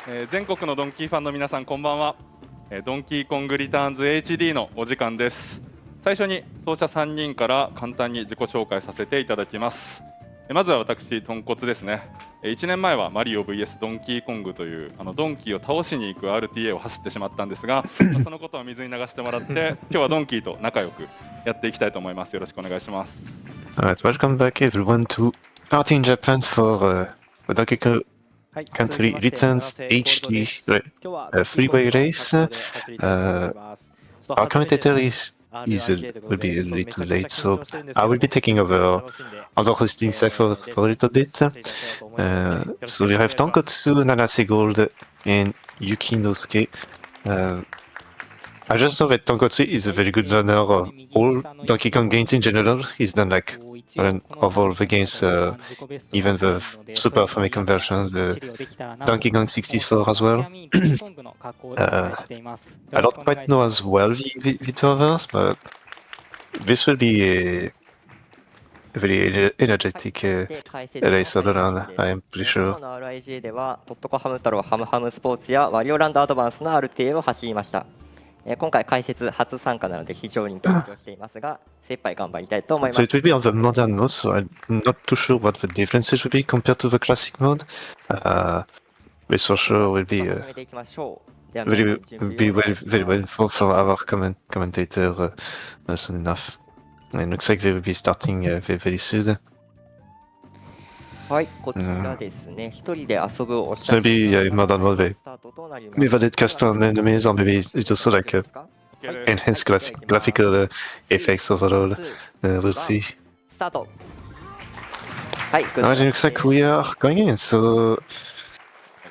全国のドンキーファンの皆さんこんばんは。ドンキーコングリターンズ HD のお時間です。最初に奏者3人から簡単に自己紹介させていただきます。まずは私とんこつですね。1年前はマリオ VS ドンキーコングというドンキーを倒しに行く RTA を走ってしまったんですが、そのことは水に流してもらって今日はドンキーと仲良くやっていきたいと思います。よろしくお願いします。Alright, welcome back everyone to RTA in Japan for Donkey Kong Country Returns HD freeway race. Our commentator will be a little late, so I will be taking over the hosting side for a little bit. So we have Tonkotsu, Nana GOLD, and Yuki no Suke. I just know that Tonkotsu is a very good learner of all Donkey Kong games in general. He's done like of all the games, even the Super Famicom version, the Donkey Kong 64 as well. I don't quite know as well the two others, but this will be a very energetic race all around, I am pretty sure. RTA ではトットコハム太郎ハムハムスポーツやワリオランドアドバンスの RTA を走りました。今回解説初参加なので非常に緊張していますが、精一杯頑張りたいと思います。So it will be on the modern mode, so I'm not too sure what the differences will be compared to the classic mode. This for sure will be very well for our commentator soon enough. It looks like they will be starting very soon. はい、こちらですね。一人で遊ぶおっし So ゃる maybe modern mode, スタートとなります。 maybe added custom enemies, or maybe it's also like enhanced graphical effects overall. We'll see. スタート。はい、Alright, it looks like we are going in. So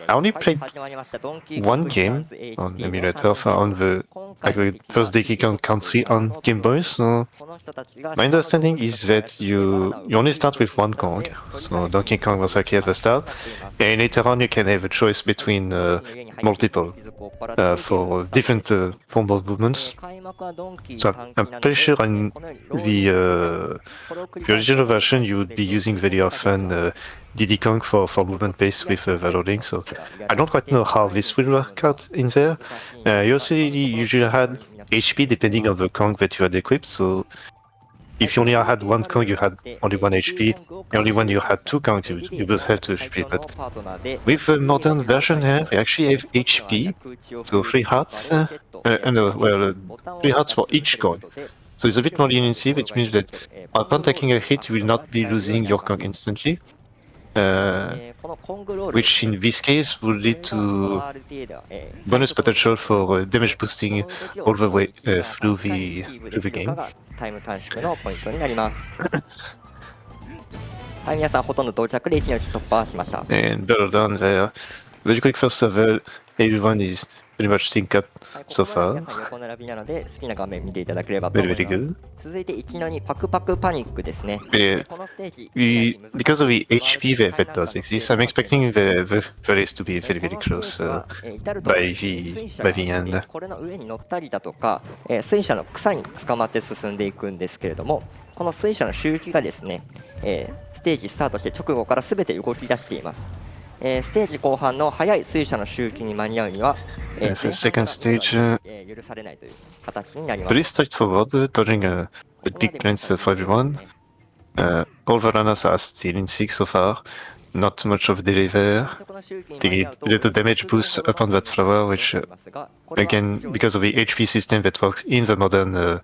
I only played 始まりましたドンキーコン one グリター game ンズ HD on emulator on the 今 like 回 the first Donkey Kong Country on Game Boy. So この人たちが my understanding is that you only start with one Kong. So Donkey Kong was actually at the start, and later on you can have a choice between multiple for different form of movements. 開幕はドンキー So 短 I'm 期なので pretty sure in このように the original version you would be using very often Diddy Kong for movement based with the loading. So I don't quite know how this will work out in there. You also usually had HP depending on the Kong that you had equipped. So if you only had one Kong, you had only one HP. And only when you had two Kongs, you would have two HP. But with the modern version here, we actually have HP. So 3 hearts. No, 3 hearts for each Kong. So it's a bit more leniency, which means that upon taking a hit, you will not be losing your Kong instantly. Which in this case would lead to bonus potential for damage boosting all the way through the game. タイム短縮のポイントになります。はい、皆さんほとんど到着で1のうち突破しました。 And better done there. Very quick first level. Everyone is pretty much synced up so ここは far. 皆さん横並びなので好きな画面見ていただければと思い Very, ま very す。 good. 続いていきなりパクパクパニックですね。このステージ Because of the HP that does exist, I'm expecting the race to be very, very close by the end. これの上に乗ったりだとか、水車の草に捕まって進んでいくんですけれども、この水車の周期がですね、ステージスタートして直後から全て動き出しています。ステージ後半の速い水車の周期に間に合うには、The second stage, 許されないという形になりま pretty す。 straightforward, dodging with big plans for everyone. All the runners are still in 6 so far. Not too much of delay there. この周期に間に The 合うと little damage boost upon that flower, which again, because of the HP system that works in the modern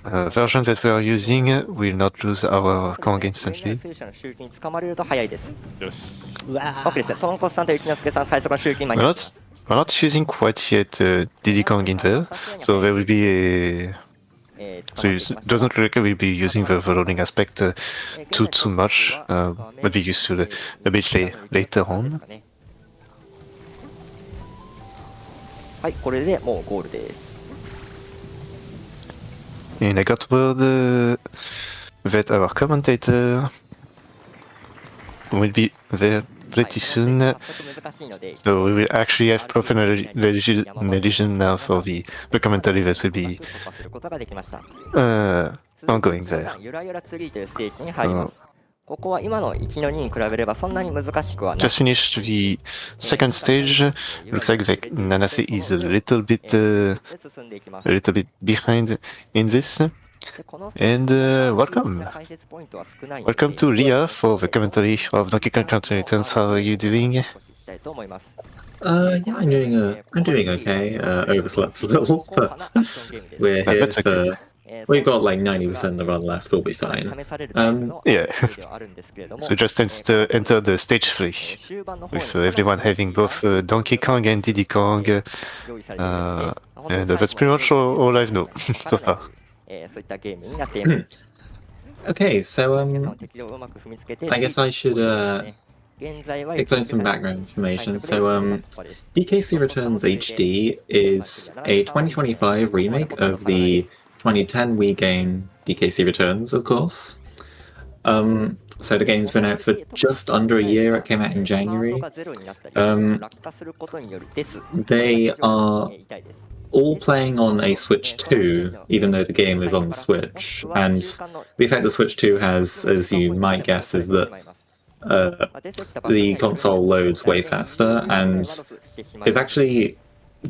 version that we are using, will not lose our Kong instantly. 水車の周期に捕まれると速いです。よし。OK ですね。トンコスさんとゆきのすけさん、最速の周期に間に合います。 We're not using quite yet Diddy Kong in there, so there will be a. So it doesn't look like we'll be using the loading aspect too much. We'll be used to a bit later on. はい、これでもうゴールです。 And I got word that our commentator will be there pretty soon. 早速難しいので So we will actually have proper narration now for the commentary that will be 突破することができました。 ongoing there. ゆらゆらツリーというステージに入ります。ここは今の1の2に比べればそんなに難しくはない。 Just finished the second stage. Looks like Nanase is a little bit 進んでいきます。 behind in this. でこの And welcome. 解説ポイントは少ないので Welcome to Leah for the commentary of Donkey Kong Country Returns. How are you doing? 少ししたいと思います。 Yeah, I'm doing okay. Overslept a little, but we're here That's okay. for. We've got like 90% of the run left. We'll be fine. Yeah. So just enter the stage 3 with everyone having both Donkey Kong and Diddy Kong. And that's pretty much all I know so far. そういったゲームになっています。 Okay, so 皆さん敵をうまく踏みつけて I guess I should 現在は explain some background information. So DKC Returns HD is a 2025 remake of the 2010 Wii game DKC Returns, of course. So the game's been out for just under a year. It came out in January. They are all playing on a Switch 2, even though the game is on the Switch. And the effect the Switch 2 has, as you might guess, is that the console loads way faster and is actually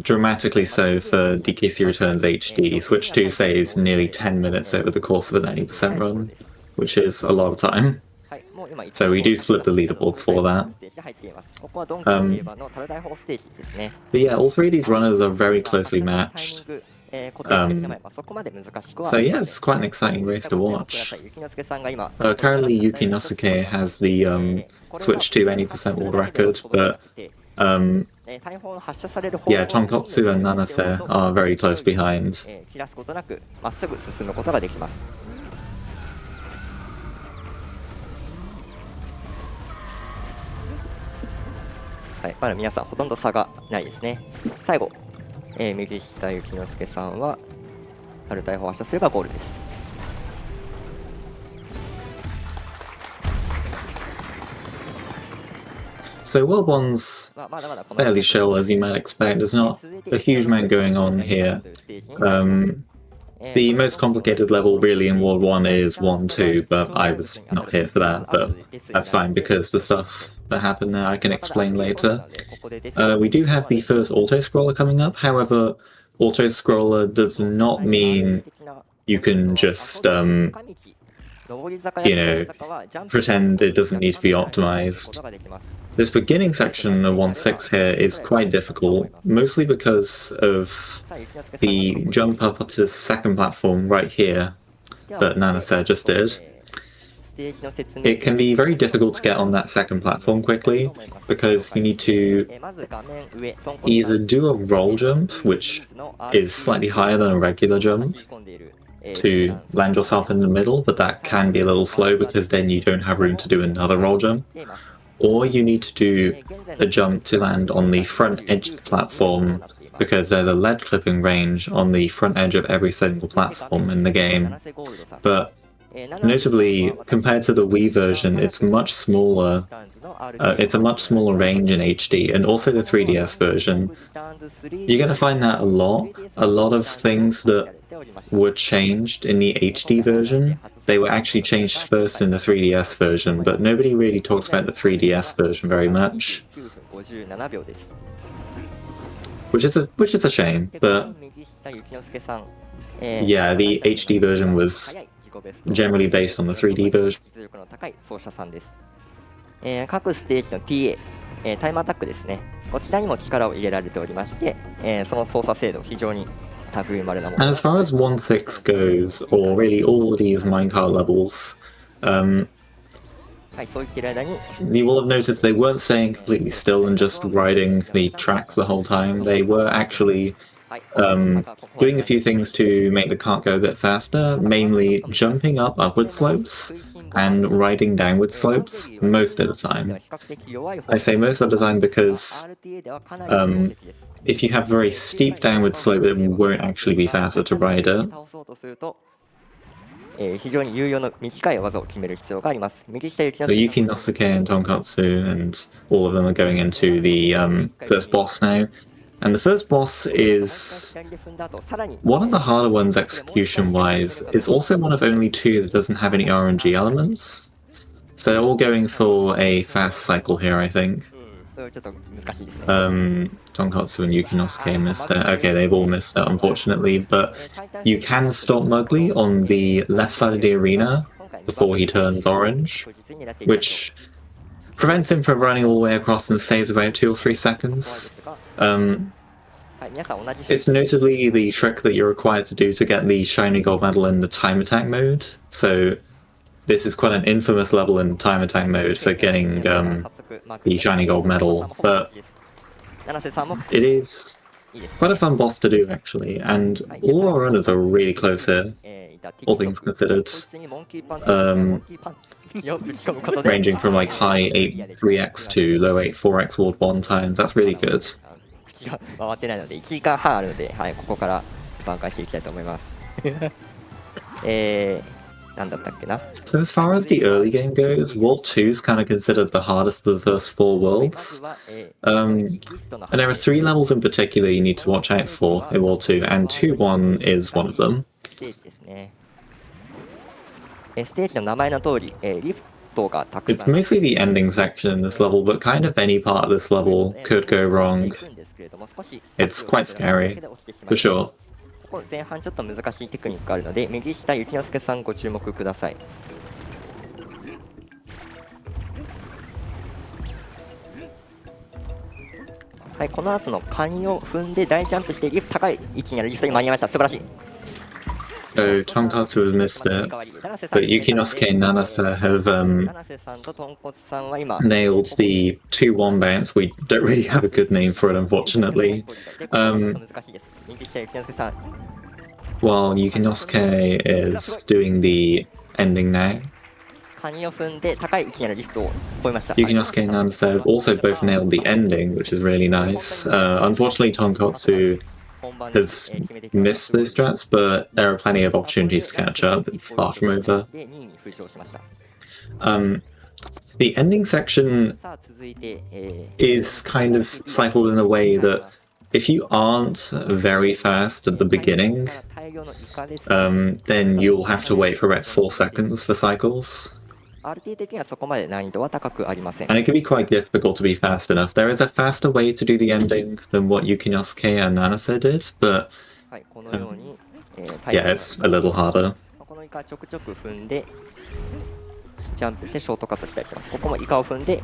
dramatically so for DKC Returns HD. Switch 2 saves nearly 10 minutes over the course of a 90% run, which is a lot of time. So we do split the leaderboards for that. But yeah, all three of these runners are very closely matched. So yeah, it's quite an exciting race to watch. Currently Yuki no Suke has the Switch 2 80% world record, but yeah, Tonkotsu and Nanase are very close behind. 切らすことなくまっすぐ進むことができます。はい、まだ皆さんほとんど差がないですね。最後、右下ゆきのすけさんは樽大砲を発射すればゴールです。So World 1's fairly chill, as you might expect. There's not a huge amount going on here. The most complicated level really in World 1 is 1-2, but I was not here for that, but that's fine because the stuff that happened there I can explain later. We do have the first auto-scroller coming up, however, auto-scroller does not mean you can just, you know, pretend it doesn't need to be optimized. This beginning section of 1-6 here is quite difficult, mostly because of the jump up to the second platform right here that Nanase just did. It can be very difficult to get on that second platform quickly, because you need to either do a roll jump, which is slightly higher than a regular jump, to land yourself in the middle, but that can be a little slow because then you don't have room to do another roll jump. Or you need to do a jump to land on the front edge of the platform, because there's a lead clipping range on the front edge of every single platform in the game. But notably, compared to the Wii version, it's much smaller. It's a much smaller range in HD, and also the 3DS version. You're going to find that a lot. A lot of things that were changed in the HD version, they were actually changed first in the 3DS version, but nobody really talks about the 3DS version very much. Which is a shame, but yeah, the HD version was generally based on the 3D version. 各ステージの TA、タイムアタックですね。こちらにも力を入れられておりまして、その操作精度非常に And as far as 1-6 goes, or really all of these minecart levels, you will have noticed they weren't staying completely still and just riding the tracks the whole time. They were actually doing a few things to make the cart go a bit faster, mainly jumping up upward slopes and riding downward slopes most of the time. I say most of the time because if you have a very steep downward slope, it won't actually be faster to ride it. 非常に有用な短い技を決める必要があります。右下 So Yuki no Suke and Tonkotsu and all of them are going into the first boss now. And the first boss is one of the harder ones execution-wise. It's also one of only two that doesn't have any RNG elements. So they're all going for a fast cycle here, I think. ちょっと難しいですね。Tonkotsu and Yukinosuke missed it. Okay, they've all missed it, unfortunately, but you can stop Mugly on the left side of the arena before he turns orange, which prevents him from running all the way across and saves about 2 or 3 seconds. It's notably the trick that you're required to do to get the shiny gold medal in the time attack mode, so this is quite an infamous level in time attack mode for getting the shiny gold medal, but it is quite a fun boss to do actually, and all our runners are really close here, all things considered. Ranging from like high 8-3x to low 8-4x ward 1 times, that's really good. 口が回ってないので1時間半あるので、はい、ここから挽回していきたいと思います。なんだったっけな。So as far as the early game goes, World 2 is kind of considered the hardest of the first 4 worlds. And there are 3 levels in particular you need to watch out for in World 2, and 2-1 is one of them. ステージですね。ステージの名前の通り、リフトがたく It's さん。 mostly the ending section in this level, but kind of any part of this level could go wrong. It's quite scary, for sure. ここ前半ちょっと難しいテクニックがあるので、右下ゆきのすけさんご注目ください。はい、この後のカニを踏んで大ジャンプしてリフト高い位置にあるリフトに間に合いました。素晴らしい。 So Tonkatsu has missed it, but Yukinosuke and Nanase have nailed the 2-1 bounce. We don't really have a good name for it, unfortunately. While Yukinosuke is doing the ending now. カニを踏んで高い位置にあるリフトを越えました。 Yukinosuke and Nanase have also both nailed the ending, which is really nice. Unfortunately, Tonkatsu has missed those strats, but there are plenty of opportunities to catch up. It's far from over. The ending section is kind of cycled in a way that if you aren't very fast at the beginning, then you'll have to wait for about 4 seconds for cycles. RTA 的にはそこまで難易度は高くありません。 And it can be quite difficult to be fast enough. There is a faster way to do the ending than what Yukinosuke and Nanase did, but はい、このように、yeah, it's a little harder. このイカちょくちょく踏んでジャンプしてショートカットしたりしてます。ここもイカを踏んで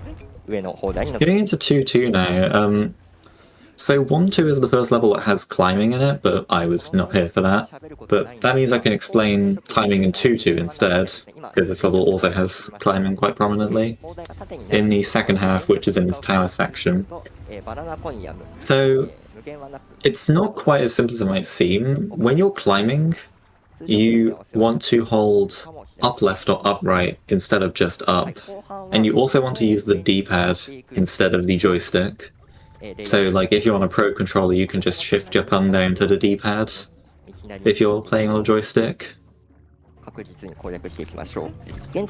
上の砲台に乗って Getting into 2-2 now. So 1-2 is the first level that has climbing in it, but I was not here for that. But that means I can explain climbing in 2-2 instead, because this level also has climbing quite prominently in the second half, which is in this tower section. So it's not quite as simple as it might seem. When you're climbing, you want to hold up left or up right instead of just up, and you also want to use the D-pad instead of the joystick. So like if you're on a pro controller, you can just shift your thumb down to the D-pad if you're playing on a joystick.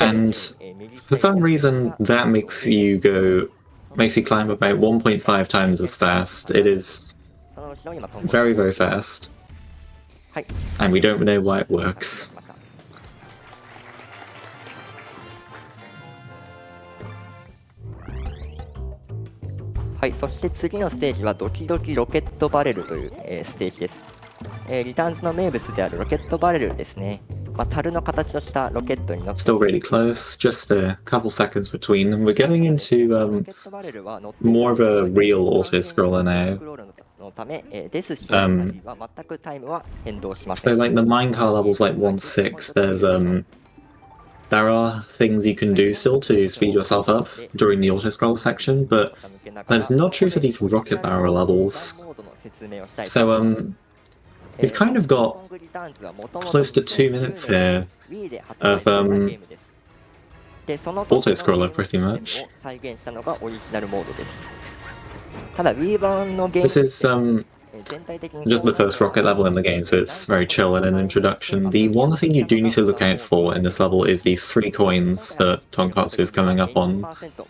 And for some reason that makes you climb about 1.5 times as fast. It is very, very fast. And we don't know why it works. はい、そして次のステージはドキドキロケットバレルという、ステージです。リターンズの名物であるロケットバレルですね。樽の形をしたロケットに乗って Still really close, just a couple seconds between them. We're getting into more of a real auto-scroller now. のため、ですし、は全くタイムは変動しません。 So like the minecart levels like 1-6, there are things you can do still to speed yourself up during the auto-scroll section, but that's not true for these rocket barrel levels. So we've kind of got close to 2 minutes here of auto-scroller pretty much. This is just the first rocket level in the game, so it's very chill in an introduction. The one thing you do need to look out for in this level is these 3 coins that Tonkatsu is coming up on,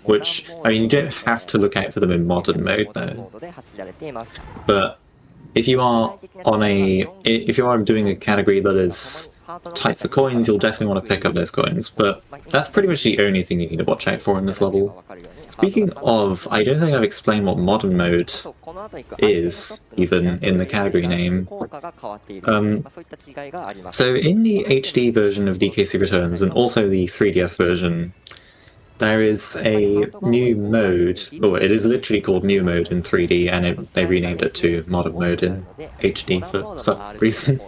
which, I mean, you don't have to look out for them in modern mode though. But if you are doing a category that is tight for coins, you'll definitely want to pick up those coins, but that's pretty much the only thing you need to watch out for in this level. Speaking of, I don't think I've explained what modern mode is, even in the category name. So in the HD version of DKC Returns, and also the 3DS version, there is a new mode, or it is literally called new mode in 3D, and they renamed it to modern mode in HD for some reason.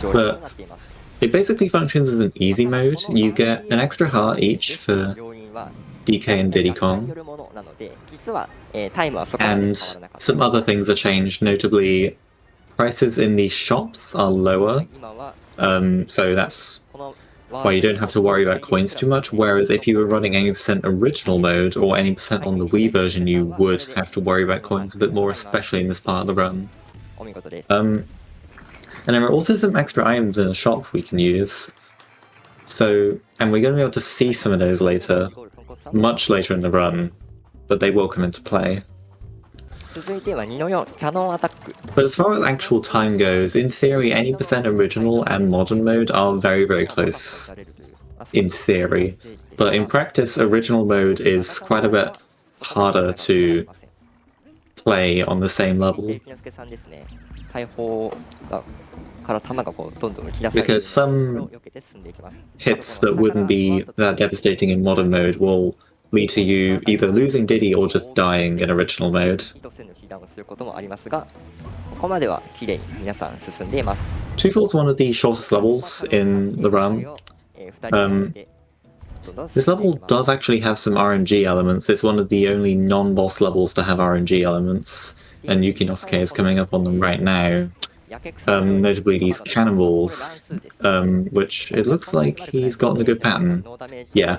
But it basically functions as an easy mode. You get an extra heart each for DK and Diddy Kong, and some other things are changed, notably prices in the shops are lower, so that's why you don't have to worry about coins too much, whereas if you were running any % original mode or any % on the Wii version, you would have to worry about coins a bit more, especially in this part of the run. And there are also some extra items in the shop we can use. So, and we're going to be able to see some of those later, much later in the run, but they will come into play. But as far as actual time goes, in theory, any % original and modern mode are very, very close. In theory. But in practice, original mode is quite a bit harder to play on the same level. Because some hits that wouldn't be that devastating in modern mode will lead to you either losing Diddy or just dying in original mode. 2-4 is one of the shortest levels in the run. This level does actually have some RNG elements. It's one of the only non-boss levels to have RNG elements, and Yuki no Suke is coming up on them right now. Notably these cannonballs, which it looks like he's gotten a good pattern. Yeah,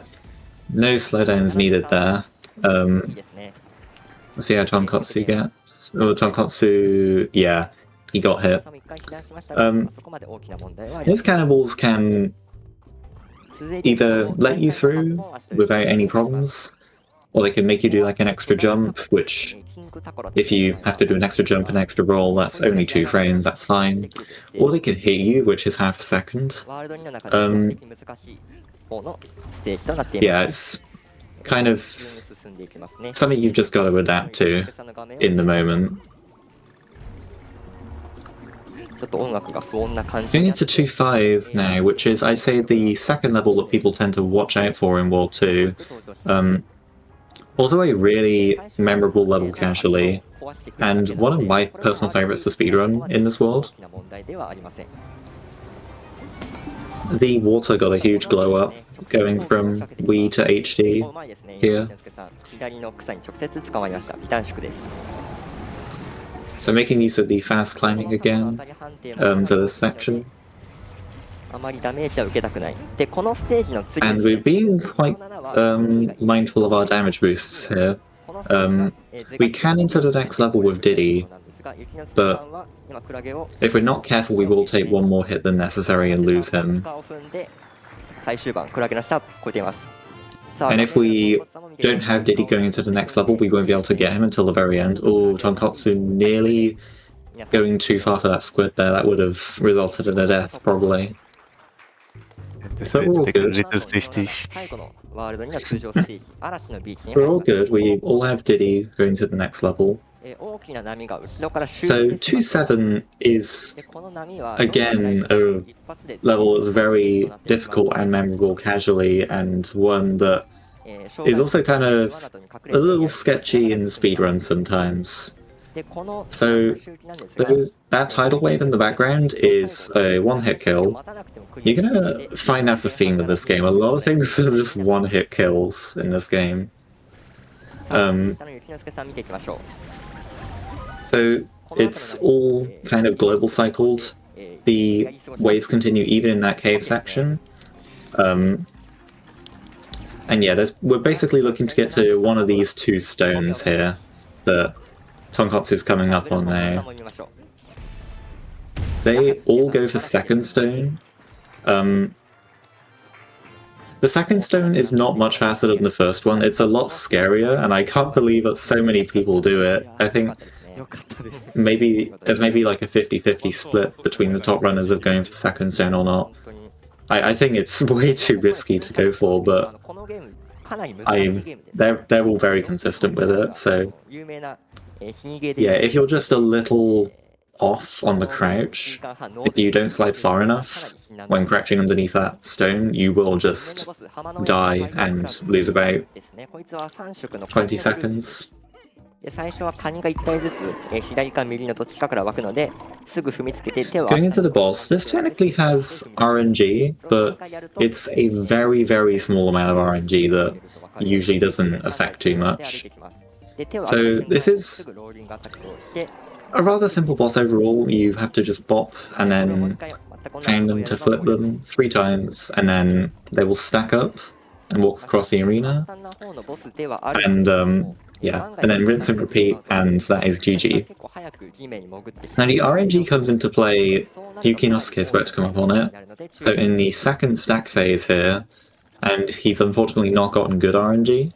no slowdowns needed there. Let's see how Tonkotsu gets. Oh, Tonkotsu, yeah, he got hit. His cannonballs can either let you through without any problems, or they can make you do like an extra jump, which if you have to do an extra jump and extra roll, that's only 2 frames, that's fine. Or they can hit you, which is half a second. Yeah, it's kind of something you've just got to adapt to in the moment. Going into 2-5 now, which is, I'd say, the second level that people tend to watch out for in World 2. Also a really memorable level casually, and one of my personal favourites to speedrun in this world. The water got a huge glow up, going from Wii to HD here. So making use of the fast climbing again for this section. And we're being quite mindful of our damage boosts here. We can enter the next level with Diddy, but if we're not careful we will take one more hit than necessary and lose him. And if we don't have Diddy going into the next level, we won't be able to get him until the very end. Oh, Tonkotsu nearly going too far for that squid there. That would have resulted in a death, probably. So we're all good. We're all good. We all have Diddy going to the next level. So 2-7 is, again, a level that's very difficult and memorable casually, and one that is also kind of a little sketchy in the speedrun sometimes. So that tidal wave in the background is a one-hit kill. You're gonna find that's a theme of this game. A lot of things are just one-hit kills in this game. So it's all kind of global cycled. The waves continue even in that cave section. And yeah, we're basically looking to get to one of these 2 stones here that Tonkotsu's coming up on now. They all go for second stone. The second stone is not much faster than the first one. It's a lot scarier, and I can't believe that so many people do it. I think maybe there's maybe like a 50-50 split between the top runners of going for second stone or not. I think it's way too risky to go for, but they're all very consistent with it. So yeah, if you're just a little off on the crouch, if you don't slide far enough when crouching underneath that stone, you will just die and lose about 20 seconds. で最初はカニが1体ずつ、左か右のどっちかから湧くのですぐ踏みつけて手を Going into the boss, this technically has RNG, but it's a very, very small amount of RNG that usually doesn't affect too much. So this is a rather simple boss overall. You have to just bop and then pound them to flip them 3 times, and then they will stack up and walk across the arena. And yeah, and then rinse and repeat, and that is GG. Now the RNG comes into play, Yuki no Suke is about to come up on it. So in the second stack phase here, and he's unfortunately not gotten good RNG,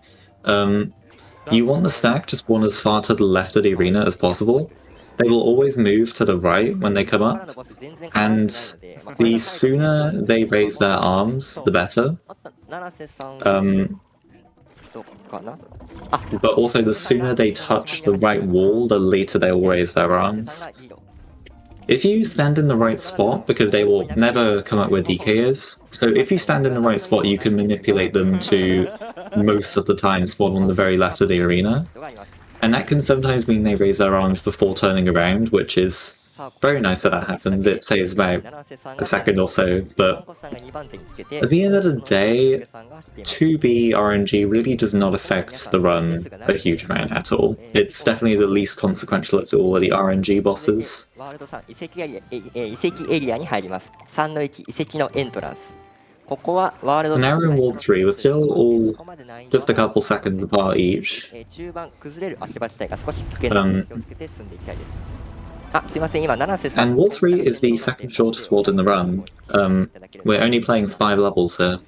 you want the stack to spawn as far to the left of the arena as possible. They will always move to the right when they come up, and the sooner they raise their arms, the better. But also the sooner they touch the right wall, the later they'll raise their arms. If you stand in the right spot, because they will never come up where DK is, so if you stand in the right spot, you can manipulate them to most of the time spawn on the very left of the arena. And that can sometimes mean they raise their arms before turning around, which is very nice that happens. It saves about a second or so, but at the end of the day, 2B RNG really does not affect the run a huge amount at all. It's definitely the least consequential of all of the RNG bosses. So now we're in World 3, we're still all just a couple seconds apart each. And Wall 3 is the second shortest ward in the run. We're only playing 5 levels here.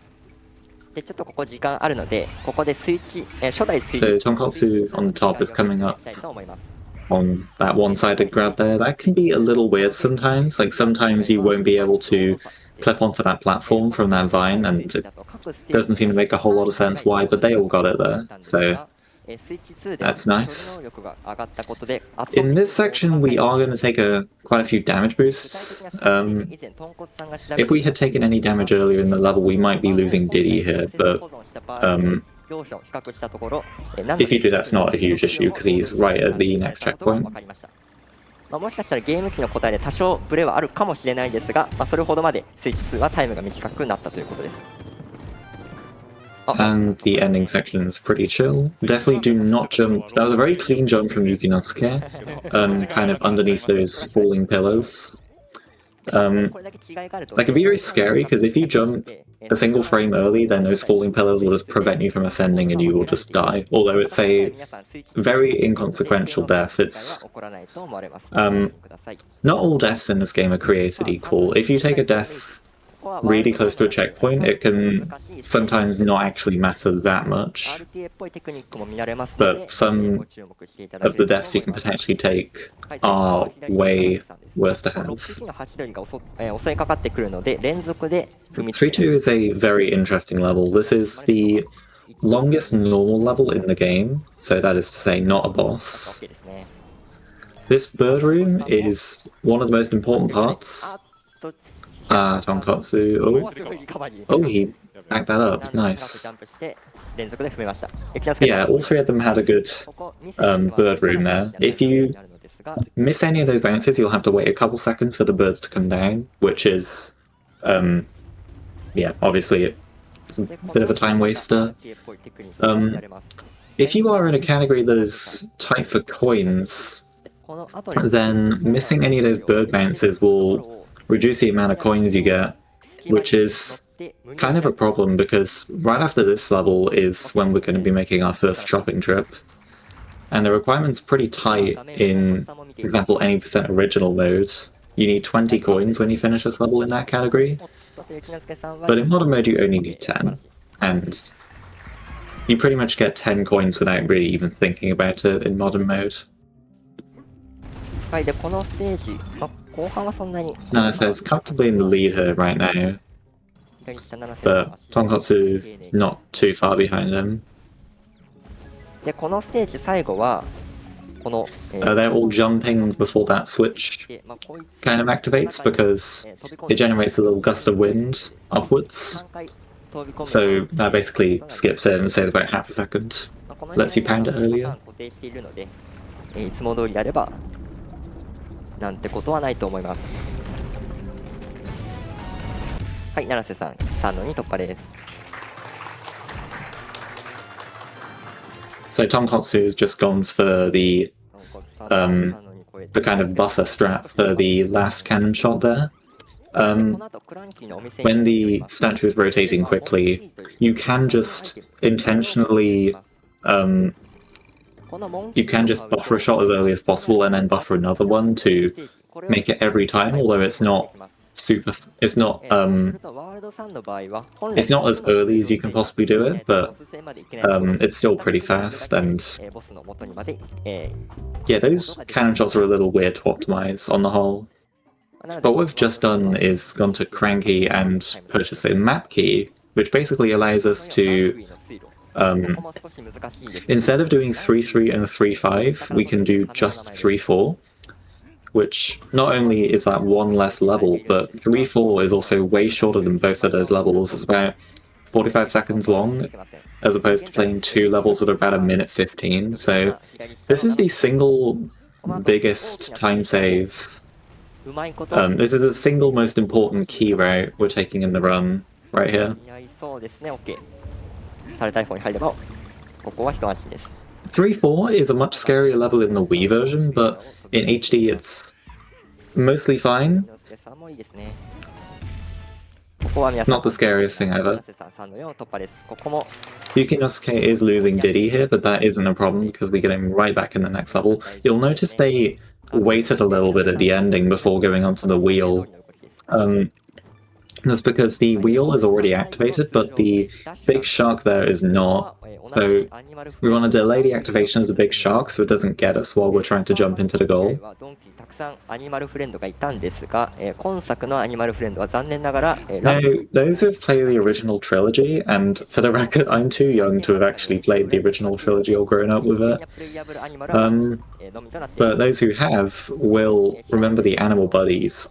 So Tonkotsu on the top is coming up on that one-sided grab there. That can be a little weird sometimes. Like sometimes you won't be able to clip onto that platform from that vine, and it doesn't seem to make a whole lot of sense why, but they all got it there. So that's nice. In this section, we are going to take quite a few damage boosts. If we had taken any damage earlier in the level, we might be losing Diddy here, but if you do, that's not a huge issue, because he's right at the next checkpoint. もしかしたらゲーム機の答えで多少ブレはあるかもしれないですが、それほどまでスイッチ2はタイムが短くなったということです。And the ending section is pretty chill. Definitely do not jump. That was a very clean jump from Yuki no Suke, kind of underneath those falling pillars. That can be very scary, because if you jump a single frame early, then those falling pillars will just prevent you from ascending and you will just die. Although it's a very inconsequential death. It's not all deaths in this game are created equal. If you take a death really close to a checkpoint, it can sometimes not actually matter that much. But some of the deaths you can potentially take are way worse to have. 3-2 is a very interesting level. This is the longest normal level in the game, so that is to say not a boss. This bird room is one of the most important parts. Tonkotsu. Oh, he backed that up. Nice. Yeah, all 3 of them had a good bird room there. If you miss any of those bounces, you'll have to wait a couple seconds for the birds to come down, which is, yeah, obviously it's a bit of a time waster. If you are in a category that is tight for coins, then missing any of those bird bounces will reduce the amount of coins you get, which is kind of a problem, because right after this level is when we're going to be making our first shopping trip. And the requirement's pretty tight in, for example, any % original mode. You need 20 coins when you finish this level in that category. But in modern mode you only need 10. And you pretty much get 10 coins without really even thinking about it in modern mode. はいでこのステージ、後半はそんなに Nana is comfortably in the lead here right now, 左下7瀬 but Tonkatsu is not too far behind him. でこのステージ最後はこの、They're all jumping before that switch でこいつ kind of activates because it generates a little gust of wind upwards. 3回飛び込む So that basically skips it and saves about half a second. この lets you pound it 辺 earlier. が固定しているので、いつも通りやればなんてことはないと思います。はい七瀬さん3の2突破です。 So Tonkatsu has just gone for the kind of buffer strat for the last cannon shot there. When the statue is rotating quickly, you can just intentionally you can just buffer a shot as early as possible and then buffer another one to make it every time, although it's not it's not as early as you can possibly do it, but it's still pretty fast, and yeah, those cannon shots are a little weird to optimize on the whole. But what we've just done is gone to Cranky and purchase a map key, which basically allows us to instead of doing 3-3 and 3-5, we can do just 3-4, which not only is that one less level, but 3-4 is also way shorter than both of those levels. It's about 45 seconds long, as opposed to playing two levels that are about 1:15. So this is the single biggest time save. This is the single most important key route we're taking in the run, right here. そうですね OK タルタイフォンに入ればここは一安心です。 3-4 is a much scarier level in the Wii version, but in HD it's mostly fine. さんもいいですね。ここは皆さん Not the scariest thing ever. 3の4突破です。ここも Yuki no Suke is losing Diddy here, but that isn't a problem because we get him right back in the next level. You'll notice they waited a little bit at the ending before going onto the wheel. That's because the wheel is already activated, but the big shark there is not. So we want to delay the activation of the big shark so it doesn't get us while we're trying to jump into the goal. ドンキたくさんアニマルフレンドがいたんですが、今作のアニマルフレンドは残念ながら、Now, those who've played the original trilogy, and for the record, I'm too young to have actually played the original trilogy or grown up with it. But those who have will remember the animal buddies.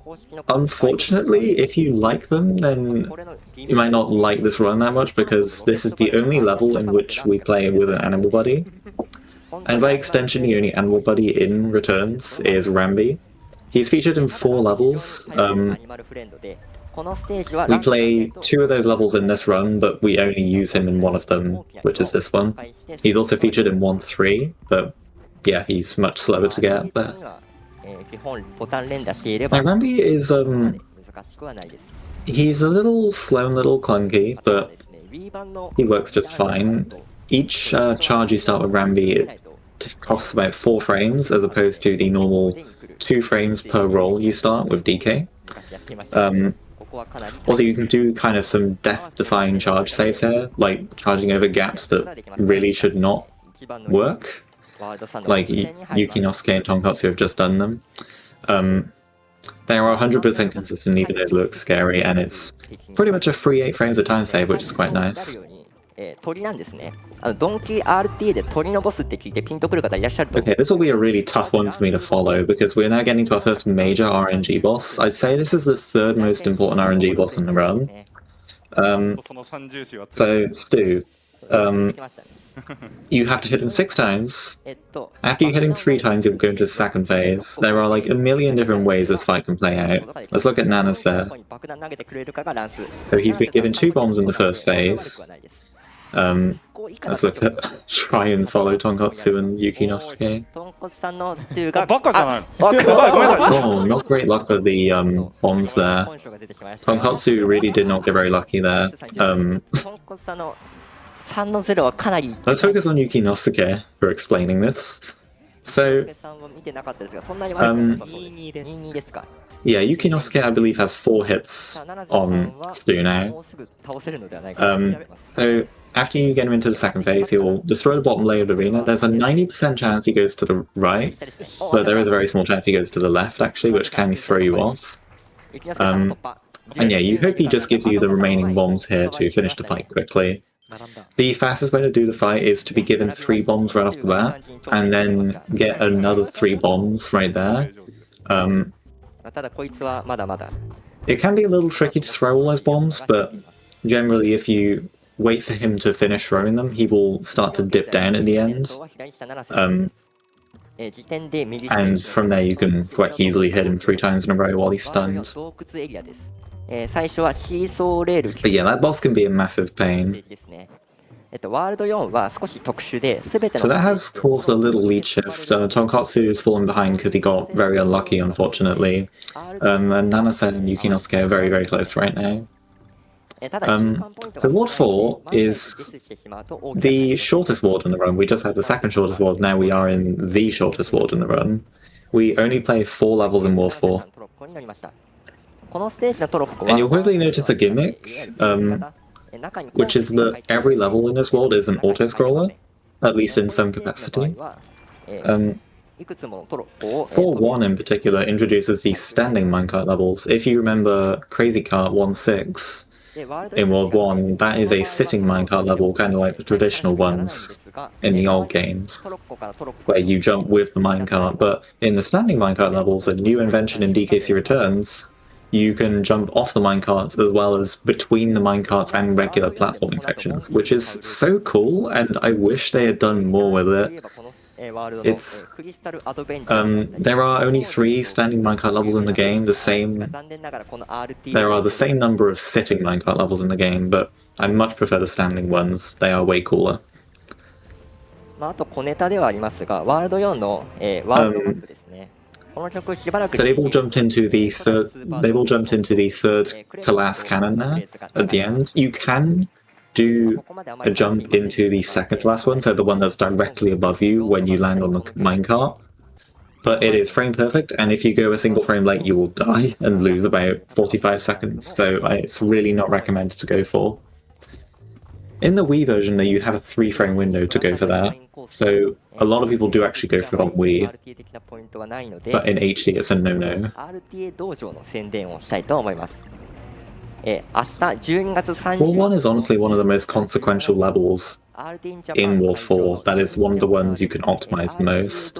Unfortunately, if you like them, then you might not like this run that much because this is the only level in which we play with an animal buddy. And by extension, the only animal buddy in Returns is Rambi. He's featured in 4 levels. We play 2 of those levels in this run, but we only use him in one of them, which is this one. He's also featured in 1-3, but yeah, he's much slower to get there. Now, Rambi is, he's a little slow and a little clunky, but he works just fine. Each charge you start with Rambi, it costs about 4 frames, as opposed to the normal 2 frames per roll you start with DK. Also, you can do kind of some death-defying charge saves here, like charging over gaps that really should not work. Like Yuki no Suke and Tonkatsu have just done them. They are 100% consistent even though it looks scary, and it's pretty much a free 8 frames of time save, which is quite nice. 鳥なんですね。ドンキー RTA で鳥のボスって聞いてピンとくる方いらっしゃると思う。 Okay, this will be a really tough one for me to follow because we're now getting to our first major RNG boss. I'd say this is the 3rd most important RNG boss in the run. So, Stu, you have to hit him 6 times. After you hit him 3 times, you'll go into the second phase. There are like a million different ways this fight can play out. Let's look at Nana's there. So he's been given 2 bombs in the first phase. Let's look at try and follow Tonkatsu and Yuki no Suke. とんこつさんのステューがバカじゃないの。やばい、ごめんなさい。 Oh, not great luck with the bombs there. 本性が出てしまいました。 Tonkatsu really did not get very lucky there. とんこつさんの3の0はかなり。 Let's focus on Yuki no Suke for explaining this. So, さんは見てなかったですが、そんなに悪くなさそうです。2-2ですか。 yeah, Yuki no Suke, I believe, has 4 hits on Stu now. もうすぐ倒せるのではないかと調べます。 So, after you get him into the second phase, he will destroy the bottom layer of the arena. There's a 90% chance he goes to the right, but there is a very small chance he goes to the left, actually, which can throw you off. And yeah, you hope he just gives you the remaining bombs here to finish the fight quickly. The fastest way to do the fight is to be given 3 bombs right off the bat, and then get another 3 bombs right there. It can be a little tricky to throw all those bombs, but generally if you wait for him to finish throwing them, he will start to dip down at the end. And from there you can quite easily hit him 3 times in a row while he's stunned. But yeah, that boss can be a massive pain. So that has caused a little lead shift. Tonkotsu has fallen behind because he got very unlucky, unfortunately. And Nanase and Yuki no Suke are very, very close right now. The Ward 4 is the shortest ward in the run. We just had the second shortest ward, now we are in the shortest ward in the run. We only play 4 levels in Ward 4. And you'll quickly notice a gimmick, which is that every level in this world is an auto-scroller, at least in some capacity. 4-1 in particular introduces these standing minecart levels. If you remember Crazy Cart 1-6 in World 1, that is a sitting minecart level, kind of like the traditional ones in the old games, where you jump with the minecart. But in the standing minecart levels, a new invention in DKC Returns, you can jump off the minecart as well as between the minecarts and regular platforming sections, which is so cool, and I wish they had done more with it. There are only 3 standing minecart levels in the game, there are the same number of sitting minecart levels in the game, but I much prefer the standing ones. They are way cooler. So they've all jumped into the third to last cannon there at the end. You can do a jump into the second to last one, so the one that's directly above you when you land on the minecart. But it is frame perfect, and if you go a single frame late, you will die and lose about 45 seconds, so it's really not recommended to go for. In the Wii version, though, you have a 3-frame window to go for that, so a lot of people do actually go for it on Wii, but in HD it's a no-no. 4-1 is honestly one of the most consequential levels in World 4. That is one of the ones you can optimize the most.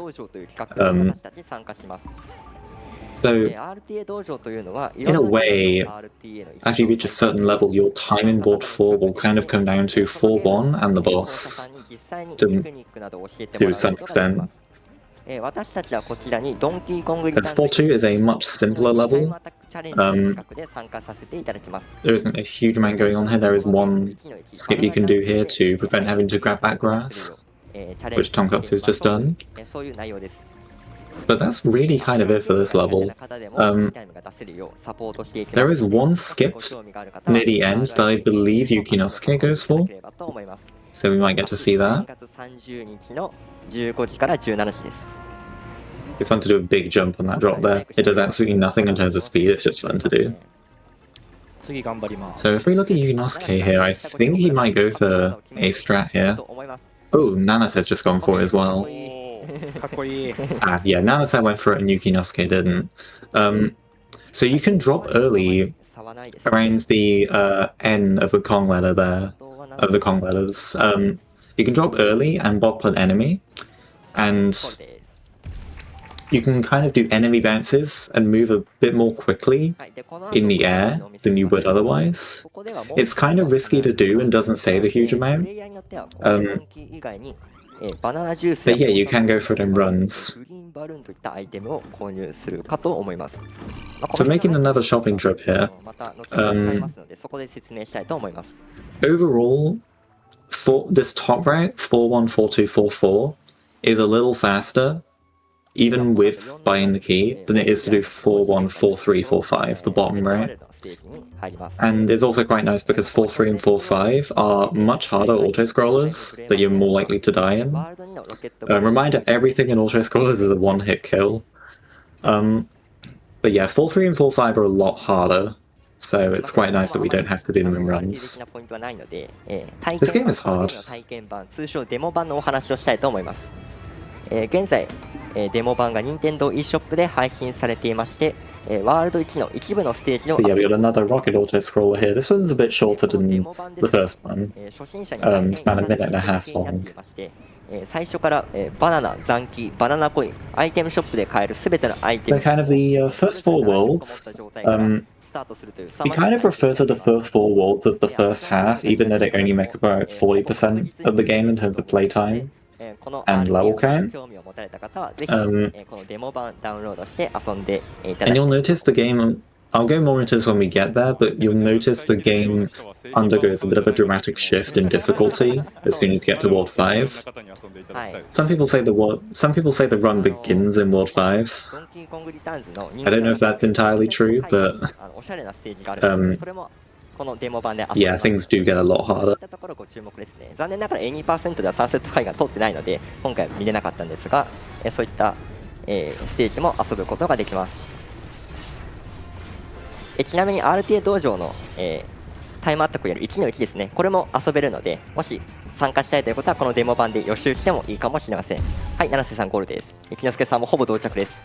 So, in a way, after you reach a certain level, your time in World 4 will kind of come down to 4-1 and the boss, to some extent. As 4-2 is a much simpler level. There isn't a huge amount going on here. There is one skip you can do here to prevent having to grab that grass, which Tonkotsu has just done. But that's really kind of it for this level. There is one skip near the end that I believe Yuki no Suke goes for, so we might get to see that. It's fun to do a big jump on that drop there. It does absolutely nothing in terms of speed, it's just fun to do. So if we look at Yuki no Suke here, I think he might go for a strat here. Oh, Nanase's just gone for it as well. Yeah, Nanase went for it and Yuki no Suke didn't. So you can drop early around the N of the Kong letter there, of the Kong letters. You can drop early and bop an enemy, and you can kind of do enemy bounces and move a bit more quickly in the air than you would otherwise. It's kind of risky to do and doesn't save a huge amount. But yeah, you can go for them runs. So making another shopping trip here. Overall, for this top route, 4-1, 4-2, 4-4, is a little faster, even with buying the key, than it is to do 4-1, 4-3, 4-5, the bottom route. And it's also quite nice because 4-3 and 4-5 are much harder auto-scrollers that you're more likely to die in. Reminder, everything in auto-scrollers is a one-hit kill. But yeah, 4-3 and 4-5 are a lot harder. so it's quite nice that we don't have to do them in runs. This game is hard. 体験版、通称デモ版のお話をしたいと思います。現在、デモ版が任天堂 eShop で配信されていまして、ワールド1の一部のステージを So yeah, we got another rocket auto-scroller here. This one's a bit shorter than the first one. 初心者に It's about a minute and a half になっ long. ていまして、最初から、バナナ、残機、バナナコイン、アイテムショップで買えるすべてのアイテ So ム kind of the first four worlds, スタートするという we kind of refer to the first four worlds as the first half, even though they only make about 40% of the game in terms of playtime. この and level count. 興味を持たれた方はぜひ、このデモ版ダウンロードして遊んでいただ And き you'll notice the game, I'll go more into this when we get there, but you'll notice the game undergoes a bit of a dramatic shift in difficulty as soon as you get to World 5. Some people say the run begins in World 5. ドンキーコングリターンズの I don't know if that's entirely true, but おしゃれなステージがあるんですけど、それもこのデモ版で遊んで yeah, things do get a lot harder. ところご注目ですね。残念ながら A2% ではサンセットファイが通ってないので今回は見れなかったんですが、そういった、ステージも遊ぶことができます。ちなみに RTA 道場の、タイムアタックやる1の1ですね、これも遊べるので、もし参加したいということはこのデモ版で予習してもいいかもしれません。はい、七瀬さんゴールです。一之輔さんもほぼ到着です。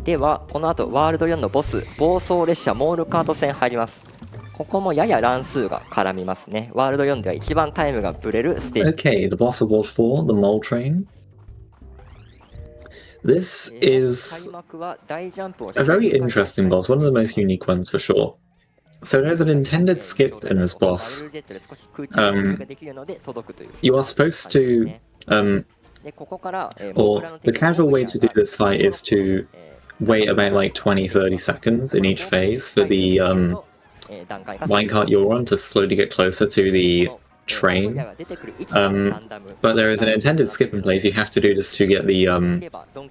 ではこの後ワールド4のボス暴走列車モールカート戦入ります。ここもやや乱数が絡みますね。ワールド4では一番タイムがブレるステージ。 Okay, the boss of World 4, the mole train. This is a very interesting boss, one of the most unique ones for sure. So there's an intended skip in this boss. You are supposed to, or the casual way to do this fight is to wait about like 20-30 seconds in each phase for the minecart you're on to slowly get closer to the train. But there is an intended skip in place. You have to do this to get the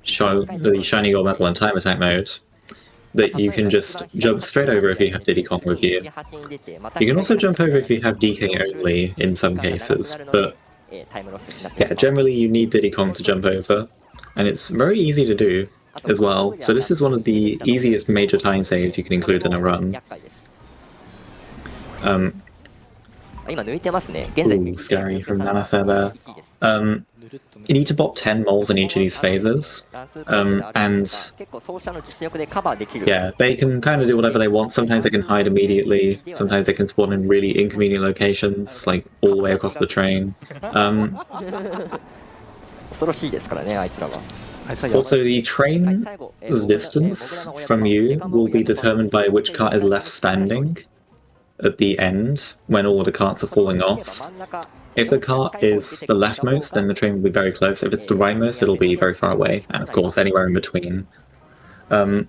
shiny gold medal and time attack mode that you can just jump straight over if you have Diddy Kong with you. You can also jump over if you have DK only in some cases, but yeah, generally you need Diddy Kong to jump over, and it's very easy to do as well. So this is one of the easiest major time saves you can include in a run. Ooh, scary from Nanase there. You need to pop 10 moles in each of these phases, and yeah, they can kind of do whatever they want. Sometimes they can hide immediately, sometimes they can spawn in really inconvenient locations, like all the way across the train. Also, the train's distance from you will be determined by which cart is left standing at the end when all the carts are falling off. If the cart is the leftmost, then the train will be very close. If it's the rightmost, it'll be very far away, and of course anywhere in between. So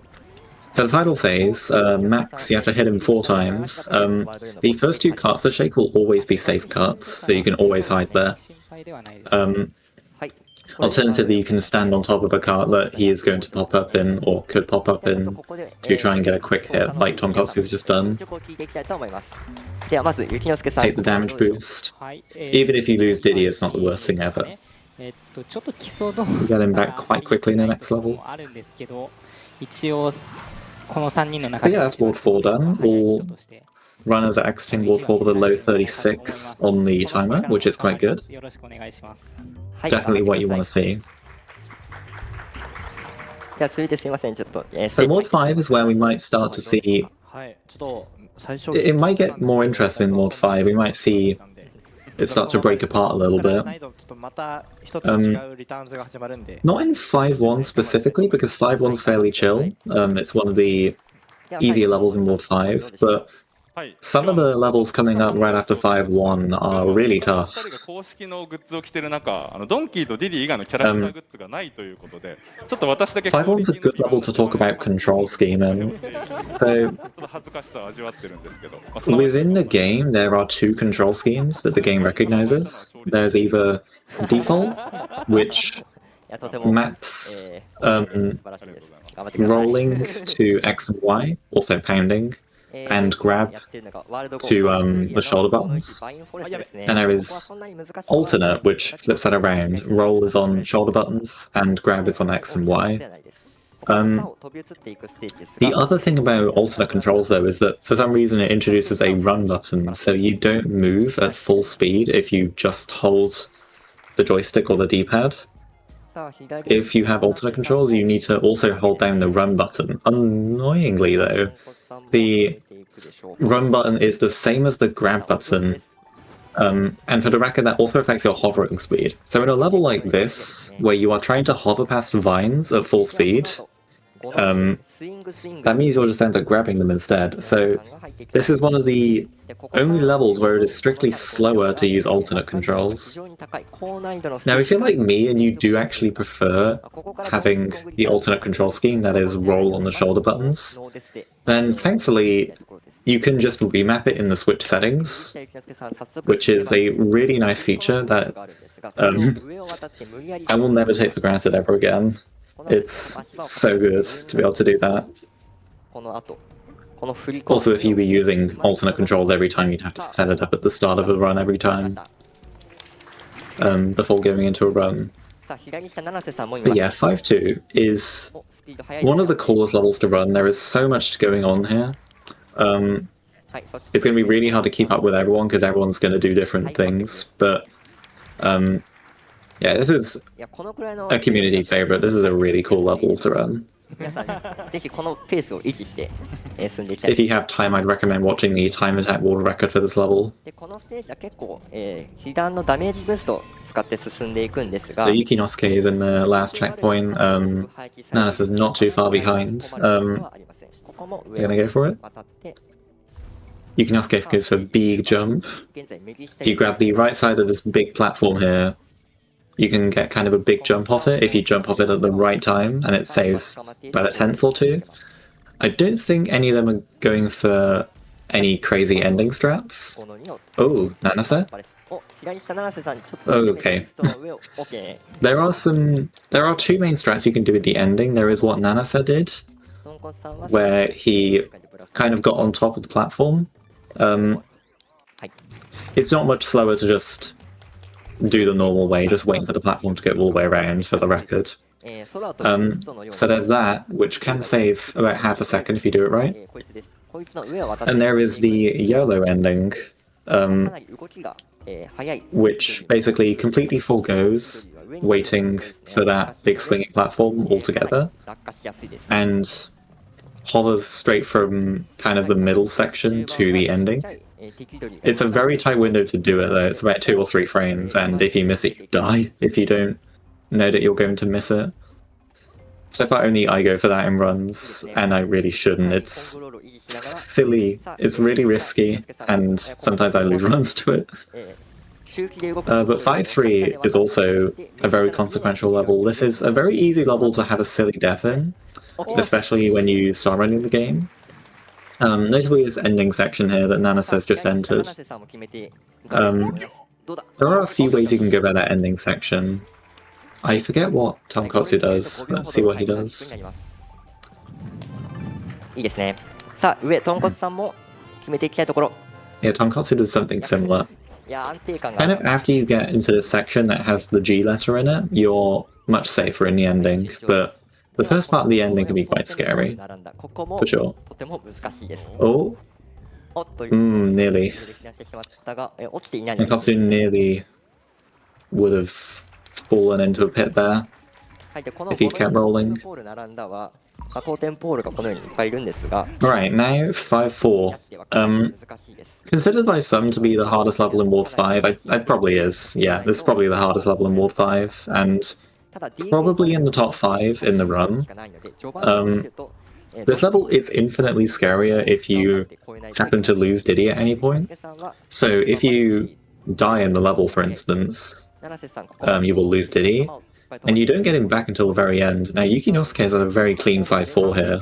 the final phase, max, you have to hit him 4 times. The first 2 carts of shake will always be safe carts, so you can always hide there. Alternatively, you can stand on top of a cart that he is going to pop up in, or could pop up in, to try and get a quick hit, like Tonkotsu's just done. Take the damage boost. Even if you lose Diddy, it's not the worst thing ever. Get him back quite quickly in the next level. But yeah, that's World 4 done. All runners are exiting World 4 with a low 36 on the timer, which is quite good. Definitely what you want to see. So World 5 is where we might start to see... It might get more interesting in World 5. We might see it start to break apart a little bit. Not in 5-1 specifically, because 5-1's fairly chill. It's one of the easier levels in World 5, but some of the levels coming up right after 5-1 are really tough. 5-1's a good level to talk about control scheming. So, within the game, there are 2 control schemes that the game recognizes. There's either default, which maps rolling to X and Y, also pounding, and grab to the shoulder buttons. And there is alternate, which flips that around. Roll is on shoulder buttons, and grab is on X and Y. The other thing about alternate controls, though, is that for some reason it introduces a run button, so you don't move at full speed if you just hold the joystick or the D-pad. If you have alternate controls, you need to also hold down the run button. Annoyingly, though, the run button is the same as the grab button. And for the record, that also affects your hovering speed. So in a level like this, where you are trying to hover past vines at full speed, that means you'll just end up grabbing them instead. So this is one of the only levels where it is strictly slower to use alternate controls. Now, if you're like me and you do actually prefer having the alternate control scheme, that is, roll on the shoulder buttons, then thankfully you can just remap it in the Switch settings, which is a really nice feature that I will never take for granted ever again. It's so good to be able to do that. Also, if you were using alternate controls every time, you'd have to set it up at the start of a run every time before going into a run. But yeah, 5-2 is one of the coolest levels to run. There is so much going on here. It's going to be really hard to keep up with everyone because everyone's going to do different things, but yeah, this is a community favorite. This is a really cool level to run. If you have time, I'd recommend watching the time attack world record for this level. So Yuki no Suke is in the last checkpoint. Nanase is not too far behind. You're gonna go for it? Yuki no Suke goes for big jump. If you grab the right side of this big platform here, you can get kind of a big jump off it if you jump off it at the right time, and it saves about a tenth or two. I don't think any of them are going for any crazy ending strats. Oh, Nanase? Oh, okay. There are two main strats you can do at the ending. There is what Nanase did, where he kind of got on top of the platform. It's not much slower to just do the normal way, just waiting for the platform to go all the way around, for the record. So there's that, which can save about half a second if you do it right. And there is the YOLO ending, which basically completely forgoes waiting for that big swinging platform altogether, and hovers straight from kind of the middle section to the ending. It's a very tight window to do it though, it's about 2 or 3 frames, and if you miss it, you die if you don't know that you're going to miss it. So far only I go for that in runs, and I really shouldn't. It's silly, it's really risky, and sometimes I lose runs to it. But 5-3 is also a very consequential level. This is a very easy level to have a silly death in, especially when you start running the game. Notably this ending section here that Nanase has just entered. There are a few ways you can go about that ending section. I forget what Tonkotsu does. Let's see what he does. Yeah, Tonkotsu does something similar. Kind of after you get into this section that has the G letter in it, you're much safer in the ending, but the first part of the ending can be quite scary, for sure. Oh, nearly. Tonkotsu nearly would have fallen into a pit there if he'd kept rolling. Alright, now 5-4. Considered by some to be the hardest level in World 5, it probably is. Yeah, this is probably the hardest level in World 5, and probably in the top 5 in the run. This level is infinitely scarier if you happen to lose Diddy at any point. So if you die in the level, for instance, you will lose Diddy, and you don't get him back until the very end. Now, Yuki no Suke has a very clean 5-4 here.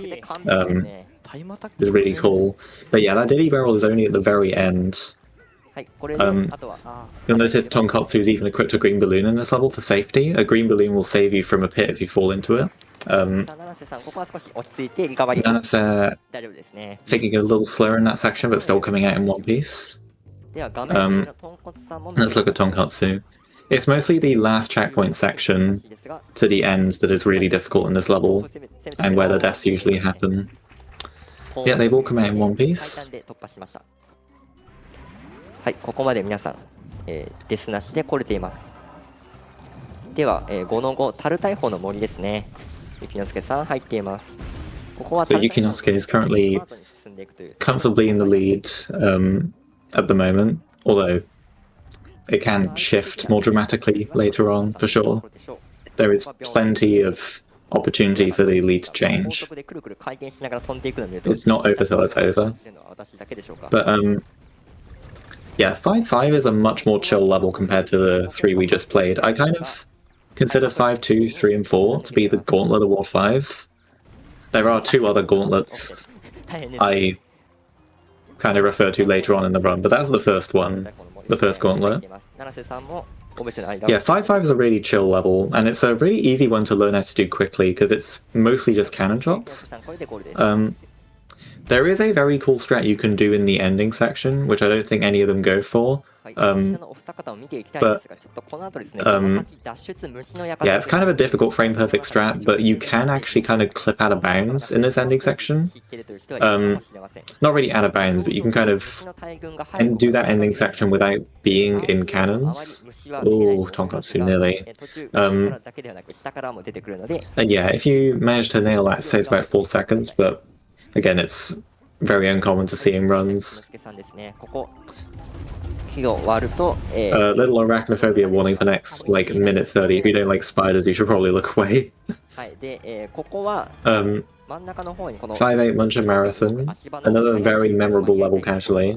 It's really cool. But yeah, that Diddy barrel is only at the very end. You'll notice Tonkotsu is even equipped a green balloon in this level for safety. A green balloon will save you from a pit if you fall into it. 七瀬さん、ここは少し落ち着いてリカバリー。 Nanase 大丈夫ですね。 taking it a little slower in that section, but still coming out in one piece. では画面上のとんこつさんも Let's look at Tonkatsu. It's mostly the last checkpoint section to the end that is really difficult in this level, and where the deaths usually happen. Yeah, they've all come out in one piece. はい、ここまで皆さん、デスなしで来れています。では、5の5、タル大砲の森ですね。ゆきのすけさん入っています。ここは So Yukinosuke is currently comfortably in the lead at the moment, although it can shift more dramatically later on for sure. There is plenty of opportunity for the lead to change. It's not over till it's over. But yeah, 5-5 is a much more chill level compared to the 3 we just played. I kind of consider 5-2, 3, and 4 to be the Gauntlet of War 5. There are 2 other gauntlets I kind of refer to later on in the run, but that's the first one, the first gauntlet. Yeah, 5-5 is a really chill level, and it's a really easy one to learn how to do quickly because it's mostly just cannon shots. There is a very cool strat you can do in the ending section, which I don't think any of them go for. Yeah, it's kind of a difficult frame perfect strat, but you can actually kind of clip out of bounds in this ending section. Not really out of bounds, but you can kind of do that ending section without being in cannons. Oh, Tonkatsu nearly. And yeah, if you manage to nail that, it saves about 4 seconds, but again, it's very uncommon to see in runs. Little arachnophobia warning for next like minute 30. If you don't like spiders, you should probably look away. 5-8 Muncher Marathon, another very memorable level casually.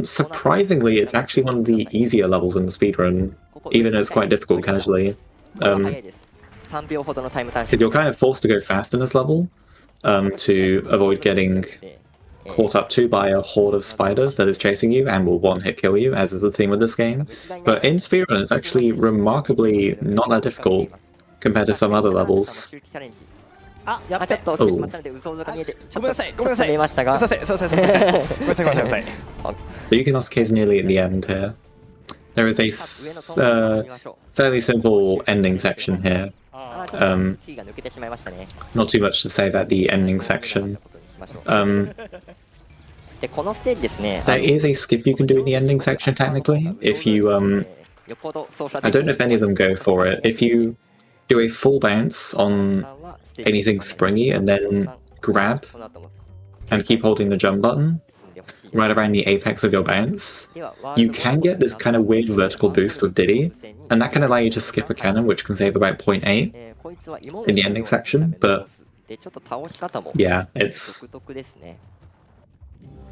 Surprisingly, it's actually one of the easier levels in the speedrun, even though it's quite difficult casually. Because you're kind of forced to go fast in this level to avoid getting caught up to by a horde of spiders that is chasing you and will one-hit kill you, as is the theme of this game. But in speedrun, it's actually remarkably not that difficult compared to some other levels. Oh. So Yukinosuke is nearly at the end here. There is a fairly simple ending section here. Not too much to say about the ending section. There is a skip you can do in the ending section technically. If you I don't know if any of them go for it. If you do a full bounce on anything springy and then grab and keep holding the jump button right around the apex of your bounce, you can get this kind of weird vertical boost with Diddy, and that can allow you to skip a cannon, which can save about 0.8 in the ending section, but yeah, it's...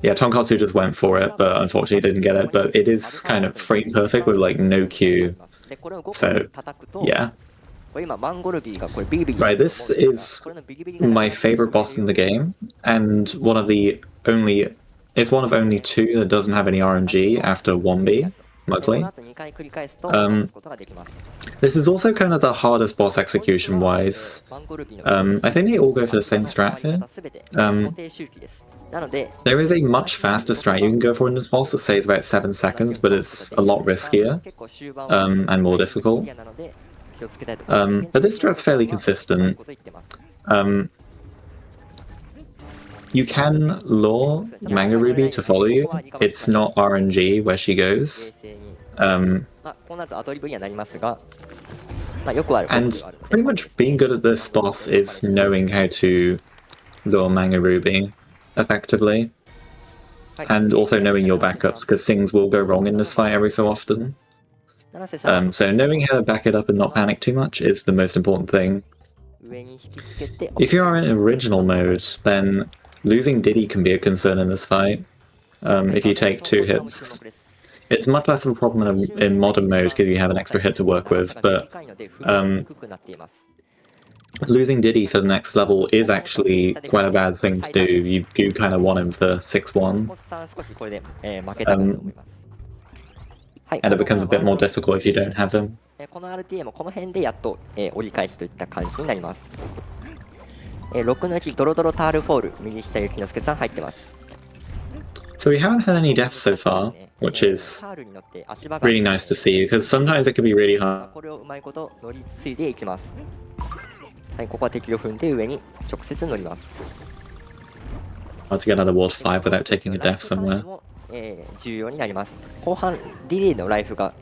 Yeah, Tonkatsu just went for it, but unfortunately didn't get it, but it is kind of frame perfect with like no Q, so yeah. Right, this is my favorite boss in the game, and it's one of only 2 that doesn't have any RNG after 1B, luckily. This is also kind of the hardest boss execution-wise. I think they all go for the same strat here. There is a much faster strat you can go for in this boss that saves about 7 seconds, but it's a lot riskier and more difficult. But this strat's fairly consistent. You can lure Manga Ruby to follow you. It's not RNG where she goes. And pretty much being good at this boss is knowing how to lure Manga Ruby effectively. And also knowing your backups, because things will go wrong in this fight every so often. So knowing how to back it up and not panic too much is the most important thing. If you are in original mode, then losing Diddy can be a concern in this fight. If you take 2 hits. It's much less of a problem in modern mode because you have an extra hit to work with, but losing Diddy for the next level is actually quite a bad thing to do. You do kind of want him for 6-1. And it becomes a bit more difficult if you don't have him. 6のうちドロドロタールフォール、右下ゆきのすけさん入ってます。So we haven't had any deaths so far, which is really nice to see, because sometimes it can be really hard. これをうまいこと乗り継いでいきます。はい、ここは敵を踏んで上に直接乗ります。To get another World 5 without taking a death somewhere. 重要になります。後半、リレーのライフが、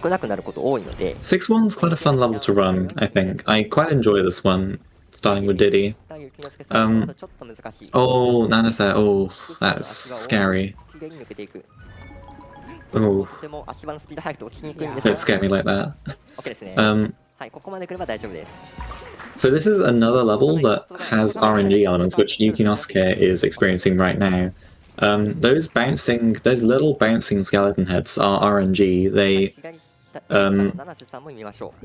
少なくなること多いので。6-1's quite a fun level to run, I think. I quite enjoy this one, starting with Diddy. Oh, Nanase, oh, that's scary. Oh, don't scare me like that. So this is another level that has RNG elements, which Yukinosuke is experiencing right now. Those little bouncing skeleton heads are RNG. They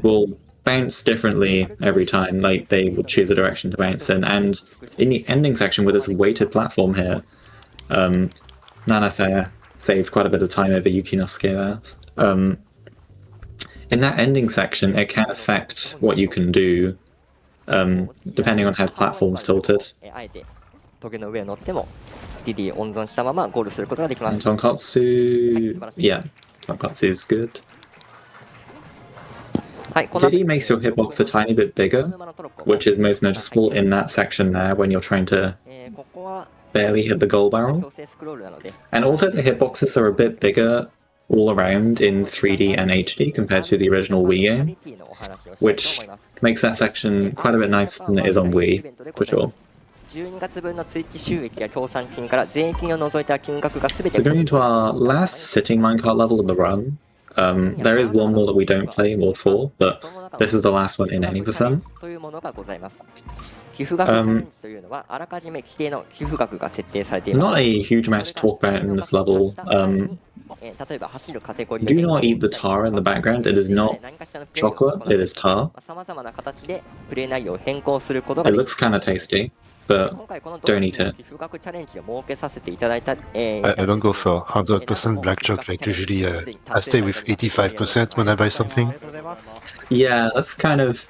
will bounce differently every time, like they will choose a direction to bounce in. And in the ending section with this weighted platform here, Nanase saved quite a bit of time over Yukinosuke there. In that ending section, it can affect what you can do, depending on how the platform's tilted. And Tonkatsu, yeah, Tonkatsu is good. Diddy makes your hitbox a tiny bit bigger, which is most noticeable in that section there when you're trying to barely hit the goal barrel. And also the hitboxes are a bit bigger all around in 3D and HD compared to the original Wii game, which makes that section quite a bit nicer than it is on Wii, for sure. So going into our last sitting minecart level of the run, there is one more that we don't play, more 4, but this is the last one in any percent. Not a huge amount to talk about in this level. Do not eat the tar in the background. It is not chocolate, it is tar. It looks kind of tasty, but don't eat it. I don't go for 100% black chocolate. Usually I stay with 85% when I buy something. Yeah, that's kind of...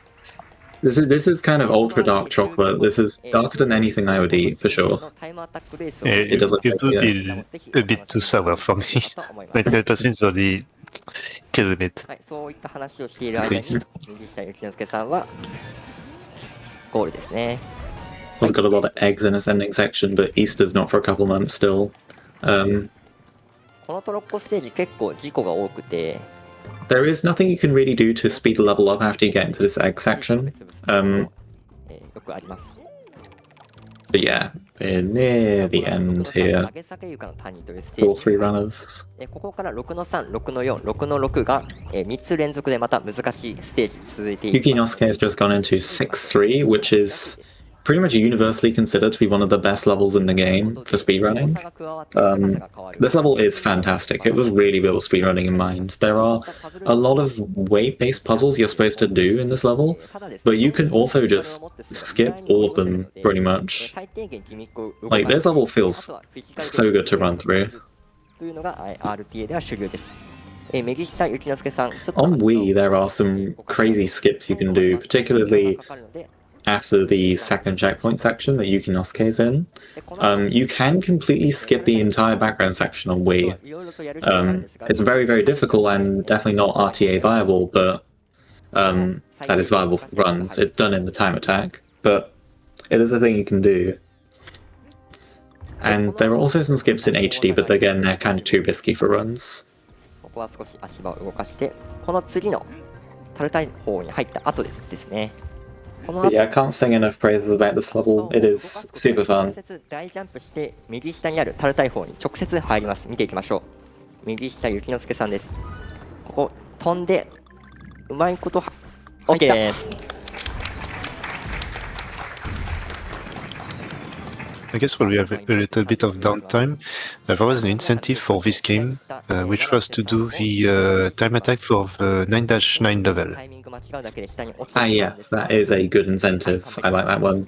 This is kind of ultra dark chocolate. This is darker than anything I would eat, for sure. It does a bit too sour for me. 99% is only kill a bit. It's got a lot of eggs in its ending section, but Easter's not for a couple months still. There is nothing you can really do to speed the level up after you get into this egg section. But yeah, we're near the end here. All 3 runners. Yukinosuke has just gone into 6-3, which is pretty much universally considered to be one of the best levels in the game for speedrunning. This level is fantastic. It was really built with speedrunning in mind. There are a lot of weight-based puzzles you're supposed to do in this level, but you can also just skip all of them, pretty much. Like, this level feels so good to run through. On Wii, there are some crazy skips you can do, particularly after the second checkpoint section that Yukinosuke is in. You can completely skip the entire background section on Wii. It's very, very difficult and definitely not RTA viable, but that is viable for runs. It's done in the time attack, but it is a thing you can do. And there are also some skips in HD, but again, they're kind of too risky for runs. But yeah, I can't sing enough praises about this level. It is super fun. I guess when we have a little bit of downtime, there was an incentive for this game, which was to do the time attack for the 9-9 level. Ah yes, that is a good incentive. I like that one.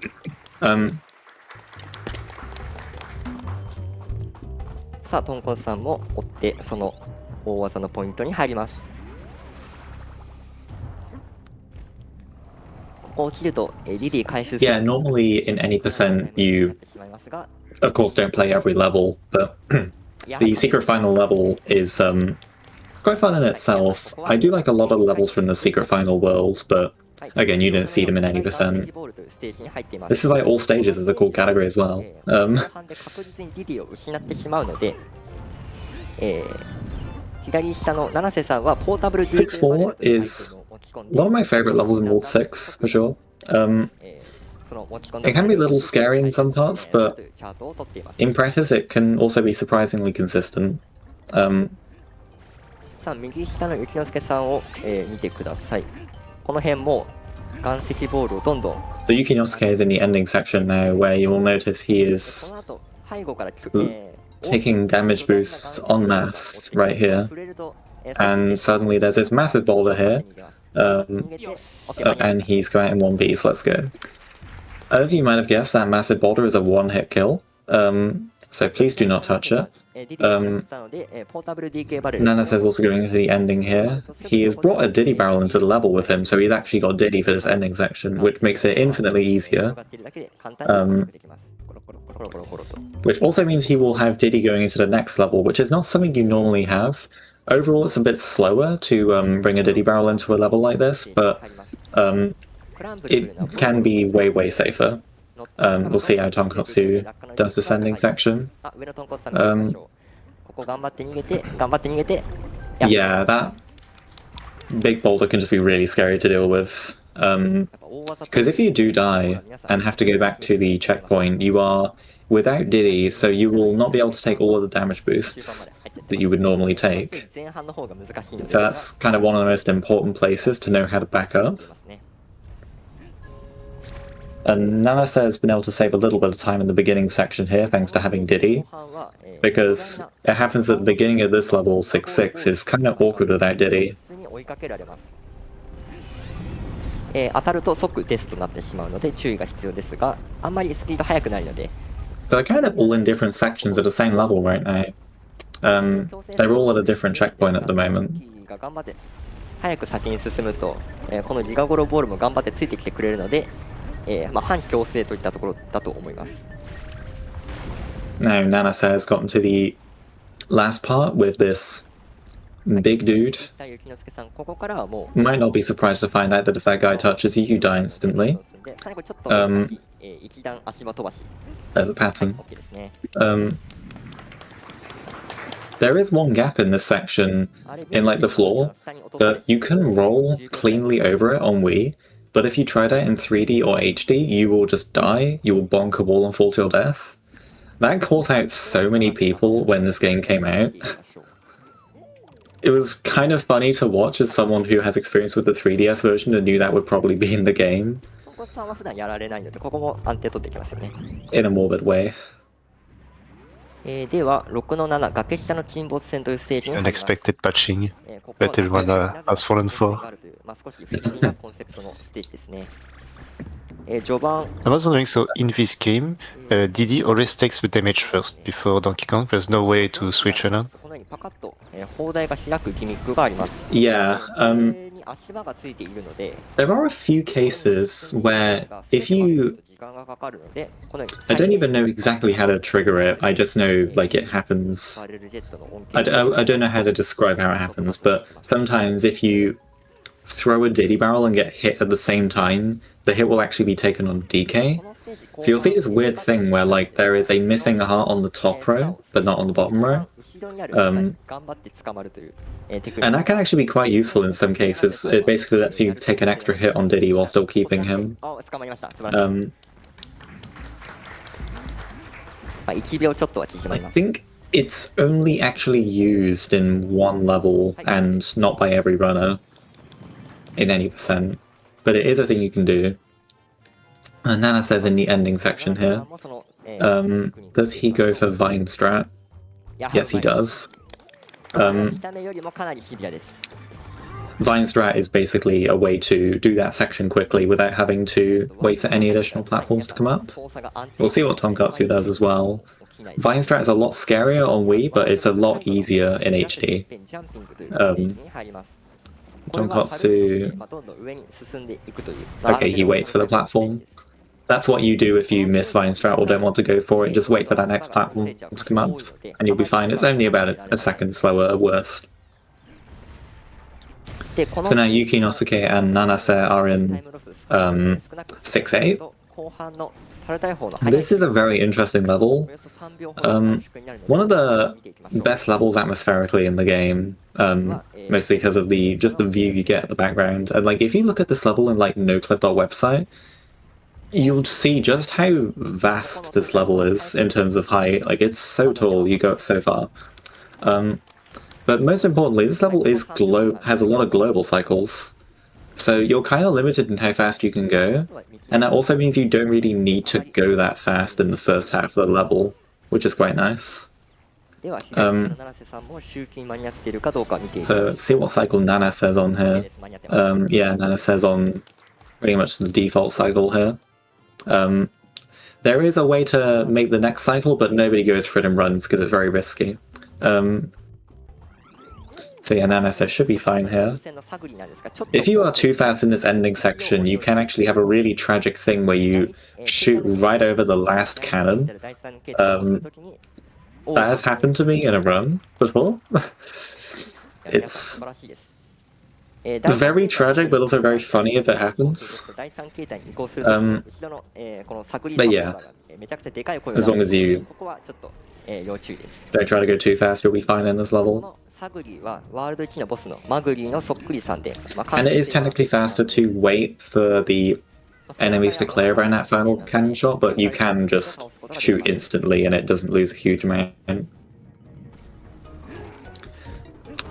さあ、トンコンさんも追ってその大技のポイントに入ります。ここ起きると、リリー回収 Yeah, normally in any percent you, of course, don't play every level, but the secret final level is quite fun in itself. I do like a lot of the levels from the secret final world, but again, you don't see them in any percent. This is why all stages is a cool category as well. 後半で確実にリリーを失ってしまうので、左下の七瀬さんはポータブル 6-4 is one of my favorite levels in World 6, for sure. It can be a little scary in some parts, but in practice it can also be surprisingly consistent. さあ右下のゆきのすけさんを、見てください。この辺も岩石ボールをどんどん。So Yukinosuke is in the ending section now, where you will notice he is この後背後から、taking damage boosts en masse right here, and suddenly there's this massive boulder here, and he's going in one piece. Let's go. As you might have guessed, that massive boulder is a one-hit kill, so please do not touch it. Nana says also going into the ending here. He has brought a Diddy barrel into the level with him, so he's actually got Diddy for this ending section, which makes it infinitely easier. Which also means he will have Diddy going into the next level, which is not something you normally have. Overall, it's a bit slower to bring a Diddy barrel into a level like this, but it can be way, way safer. We'll see how Tonkotsu does this ending section. Yeah, that big boulder can just be really scary to deal with. Because if you do die and have to go back to the checkpoint, you are without Diddy, so you will not be able to take all of the damage boosts that you would normally take. So that's kind of one of the most important places to know how to back up. And Nanase has been able to save a little bit of time in the beginning section here thanks to having Diddy, because it happens at the beginning of this level, 6-6, is kind of awkward without Diddy. 当たると即デスとなってしまうので注意が必要ですが、あんまりスピード速くないので。So they're kind of all in different sections at the same level right now. They're all at a different checkpoint at the moment. 頑張って早く先に進むと、このギガゴロボールも頑張ってついてきてくれるので、反強制といったところだと思います。Now Nanase has gotten to the last part with this big dude. Might not be surprised to find out that if that guy touches you, you die instantly. The pattern. There is one gap in this section, in like the floor, that you can roll cleanly over it on Wii, but if you try that in 3D or HD, you will just die, you will bonk a wall and fall to your death. That caught out so many people when this game came out. It was kind of funny to watch as someone who has experience with the 3DS version and knew that would probably be in the game. In a morbid way. では6の7崖下の沈没船というステージに入ります。 Unexpected patching that everyone has fallen for. 少し不思議なコンセプトのステージですね。序盤 I was wondering, so in this game, Diddy always takes the damage first before Donkey Kong. There's no way to switch around. このようにパカッと砲台が開くギミックがあります。 Yeah, 足場がついているので there are a few cases where if you... 時間がかかるのでこのように I don't even know exactly how to trigger it, I just know like it happens. I don't know how to describe how it happens, but sometimes if you throw a Diddy barrel and get hit at the same time, the hit will actually be taken on DK. So you'll see this weird thing where like there is a missing heart on the top row, but not on the bottom row. And that can actually be quite useful in some cases. It basically lets you take an extra hit on Diddy while still keeping him. I think it's only actually used in one level and not by every runner in any percent. But it is a thing you can do. Nana says in the ending section here, does he go for Vine Strat? Yes, he does. Vine Strat is basically a way to do that section quickly without having to wait for any additional platforms to come up. We'll see what Tonkatsu does as well. Vine Strat is a lot scarier on Wii, but it's a lot easier in HD. Tonkatsu. どんどん上に進んでいくという。Okay, he waits for the platform. That's what you do if you miss Vine Strat or don't want to go for it. Just wait for that next platform to come up, and you'll be fine. It's only about a second slower at worst. So now Yuki no Suke and Nanase are in 6-8. This is a very interesting level. One of the best levels atmospherically in the game, mostly because of just the view you get at the background. And like, if you look at this level in like noclip.website, you'll see just how vast this level is in terms of height. Like, it's so tall, you go up so far. But most importantly, this level has a lot of global cycles. So you're kind of limited in how fast you can go, and that also means you don't really need to go that fast in the first half of the level, which is quite nice. So let's see what cycle Nana says on here. Yeah, Nana says on pretty much the default cycle here. There is a way to make the next cycle, but nobody goes for it and runs because it's very risky. So yeah, Nana says should be fine here. If you are too fast in this ending section, you can actually have a really tragic thing where you shoot right over the last cannon. That has happened to me in a run before. It's very tragic, but also very funny if it happens. But yeah, as long as you don't try to go too fast, you'll be fine in this level. And it is technically faster to wait for the enemies to clear around that final cannon shot, but you can just shoot instantly and it doesn't lose a huge amount.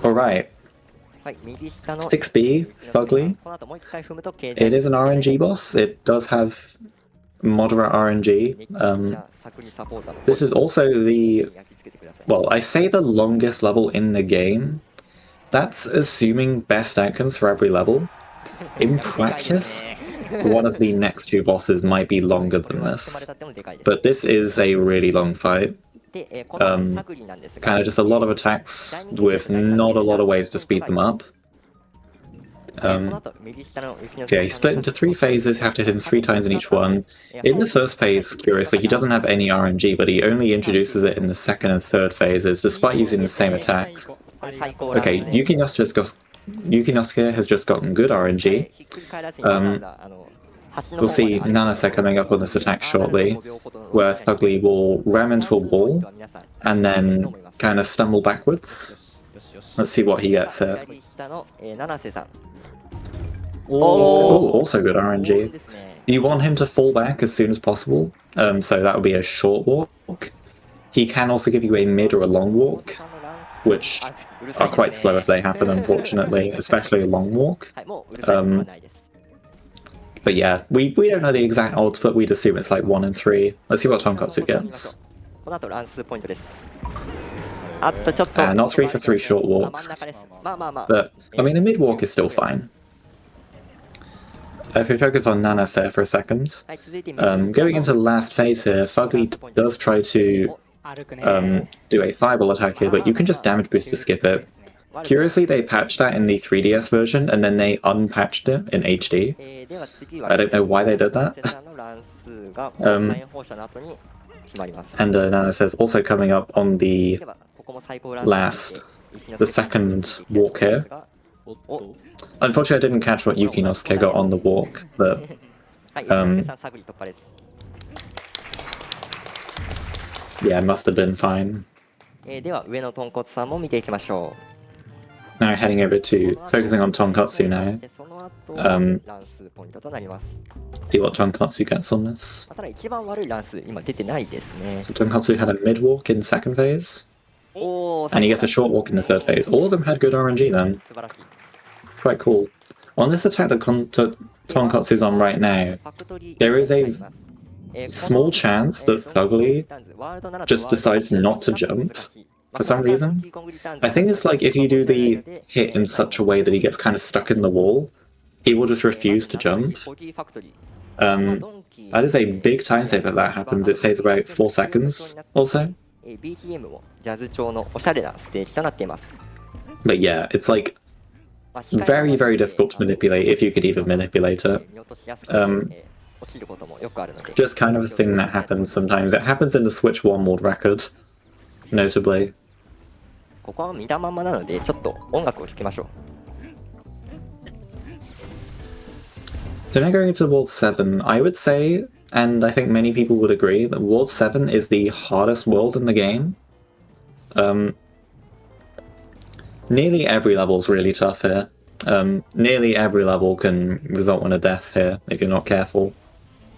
Alright. 6B, Fugly. It is an RNG boss. It does have moderate RNG. This is also well, I say the longest level in the game. That's assuming best outcomes for every level. In practice, one of the next two bosses might be longer than this. But this is a really long fight. Kind of just a lot of attacks with not a lot of ways to speed them up. So yeah, he split into 3 phases, have to hit him 3 times in each one. In the first phase, curiously, he doesn't have any RNG, but he only introduces it in the second and third phases, despite using the same attacks. Okay, Yuki no Suke has just gotten good RNG. We'll see Nanase coming up on this attack shortly, where Fugly will ram into a wall, and then kind of stumble backwards. Let's see what he gets here. Oh, also good RNG. You want him to fall back as soon as possible, so that would be a short walk. He can also give you a mid or a long walk, which are quite slow if they happen, unfortunately, especially a long walk. But yeah, we don't know the exact odds, but we'd assume it's like 1 in 3. Let's see what Tonkatsu gets. Not 3 for 3 short walks. But, I mean, the mid walk is still fine. If we focus on Nanase for a second, going into the last phase here, Fugly does try to do a fireball attack here, but you can just damage boost to skip it. Curiously, they patched that in the 3DS version, and then they unpatched it in HD. I don't know why they did that. And Nanase is also coming up on the second walk here. Unfortunately, I didn't catch what Yuki no Suke got on the walk, but yeah, it must have been fine. Now heading over to focusing on Tonkatsu now. See what Tonkatsu gets on this. So Tonkatsu had a mid walk in second phase, and he gets a short walk in the third phase. All of them had good RNG then. It's quite cool. On this attack that Tonkatsu's on right now, there is a small chance that Fugly just decides not to jump for some reason. I think it's like if you do the hit in such a way that he gets kind of stuck in the wall, he will just refuse to jump. That is a big time save if that happens. It saves about 4 seconds or so. But yeah, it's like very, very difficult to manipulate if you could even manipulate it. Just kind of a thing that happens sometimes. It happens in the Switch 1 world record, notably. ここは見たまんまなのでちょっと音楽を聴きましょう。 So now going into World 7, I would say, and I think many people would agree, that World 7 is the hardest world in the game. Nearly every level is really tough here. Nearly every level can result in a death here if you're not careful.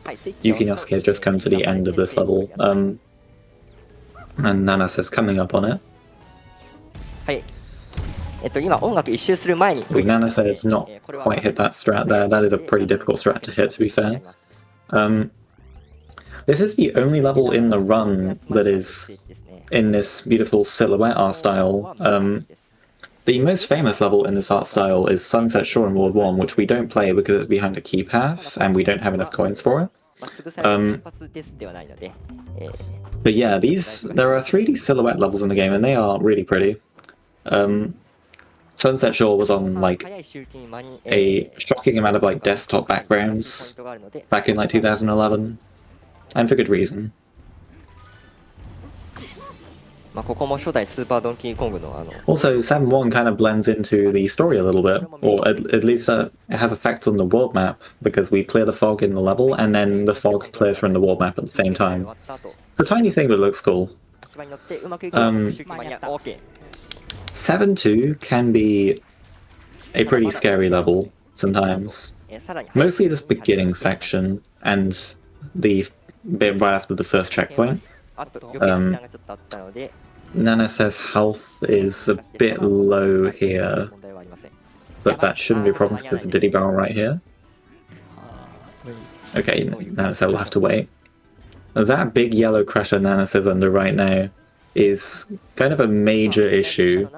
Yukinosuke has just come to the end of this level, and Nanas is coming up on it. はい。今音楽一周する前に。Nanas has not quite hit that strat there. That is a pretty difficult strat to hit, to be fair. This is the only level in the run that is in this beautiful silhouette art style. The most famous level in this art style is Sunset Shore in World 1, which we don't play because it's behind a key path and we don't have enough coins for it. But yeah, there are 3D silhouette levels in the game and they are really pretty. Sunset Shore was on like a shocking amount of like desktop backgrounds back in like 2011, and for good reason. ここも初代スーパードンキーコングのAlso, 7-1 kind of blends into the story a little bit, or at least it has effects on the world map, because we clear the fog in the level, and then the fog clears from the world map at the same time. It's a tiny thing, but it looks cool. 7-2 can be a pretty scary level sometimes. Mostly this beginning section, and the bit right after the first checkpoint. Nana says health is a bit low here, but that shouldn't be a problem because there's a Diddy barrel right here. Okay, Nana said we'll have to wait. That big yellow crusher Nana says under right now is kind of a major issue.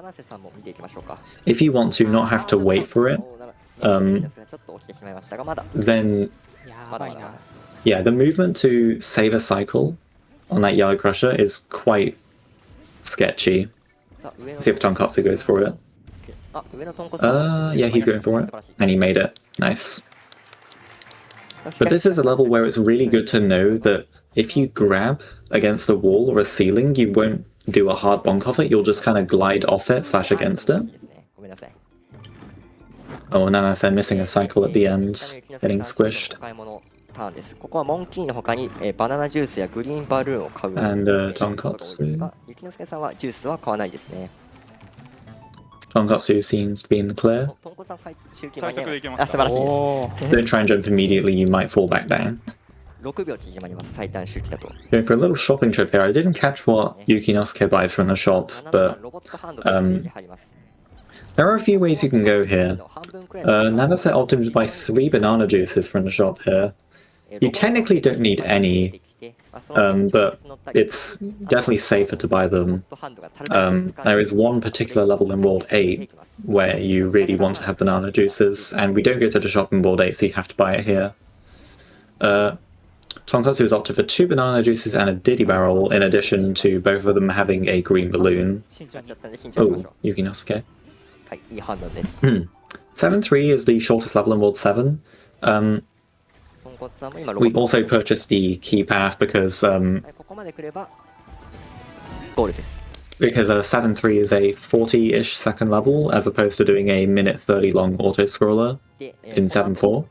If you want to not have to wait for it, then yeah, the movement to save a cycle on that yellow crusher is quite sketchy. Let's see if Tonkatsu goes for it. Yeah, he's going for it. And he made it. Nice. But this is a level where it's really good to know that if you grab against a wall or a ceiling, you won't do a hard bonk off it, you'll just kind of glide off it / against it. Oh, Nana said missing a cycle at the end, getting squished. ここはモンキーの他にバナナジュースやグリーンバルーンを買う。And Tonkatsu. ゆきのすけさんはジュースは買わないですね。Tonkatsu seems to be in the clear. とんこさん周期間に素晴らしいです。Don't try and jump immediately, you might fall back down. 6秒縮まります、最短周期だと。Going for a little shopping trip here. I didn't catch what Yukinosuke buys from the shop, but there are a few ways you can go here. Nanase opted to buy 3 banana juices from the shop here. You technically don't need any, but it's definitely safer to buy them. There is one particular level in World 8 where you really want to have banana juices, and we don't go to the shop in World 8, so you have to buy it here. Tonkatsu has opted for 2 banana juices and a Diddy barrel, in addition to both of them having a green balloon. Oh, Yukinosuke. いい判断です。7-3 is the shortest level in World 7. We also purchased the key path because ここまで来ればゴールです。 because 7-3 is a 40-ish second level as opposed to doing a minute 30 long auto scroller in 7-4.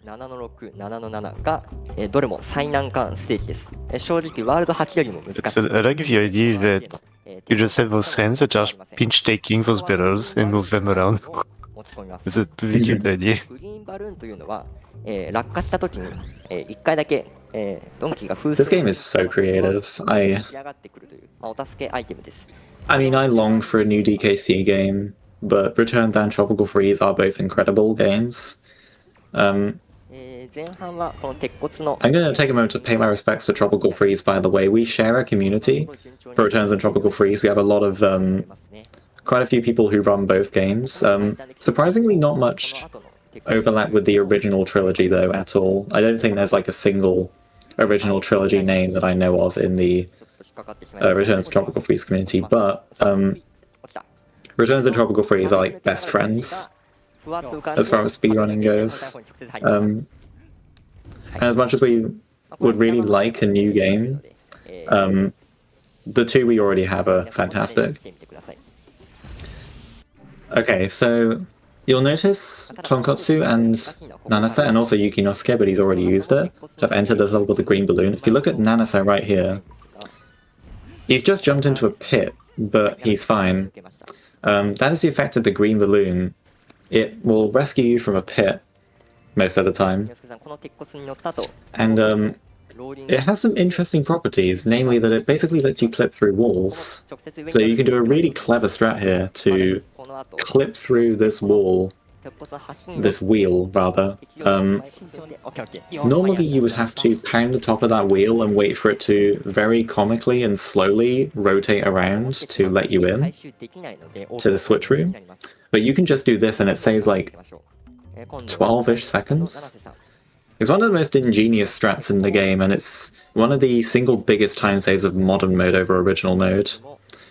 7の6、7の7がどれも最難関ステージです。正直ワールド8よりも難しい。 So I like the idea that you just have those hands that are pinch taking those barrels and move them around. It's a pretty cute idea. グリーンバルーンというのは落下した時に1回だけドンキーが風船 This game is so creative. 上がってくるというお助けアイテムです。 I mean, I long for a new DKC game, but Returns and Tropical Freeze are both incredible games. 前半はこの鉄骨の I'm going to take a moment to pay my respects to Tropical Freeze, by the way. We share a community for Returns and Tropical Freeze. We have a lot of, quite a few people who run both games. Surprisingly, not much overlap with the original trilogy, though, at all. I don't think there's like a single original trilogy name that I know of in the Returns to Tropical Freeze community, but Returns and Tropical Freeze are like best friends as far as speedrunning goes. And as much as we would really like a new game, the two we already have are fantastic. Okay, so you'll notice Tonkotsu and Nanase, and also Yuki no Suke, but he's already used it, have entered this level with the green balloon. If you look at Nanase right here, he's just jumped into a pit, but he's fine. That is the effect of the green balloon. It will rescue you from a pit most of the time. And it has some interesting properties, namely that it basically lets you clip through walls. So you can do a really clever strat here to clip through this wall, this wheel rather. Normally you would have to pound the top of that wheel and wait for it to very comically and slowly rotate around to let you in to the switch room. But you can just do this and it saves like 12-ish seconds. It's one of the most ingenious strats in the game, and it's one of the single biggest time saves of modern mode over original mode.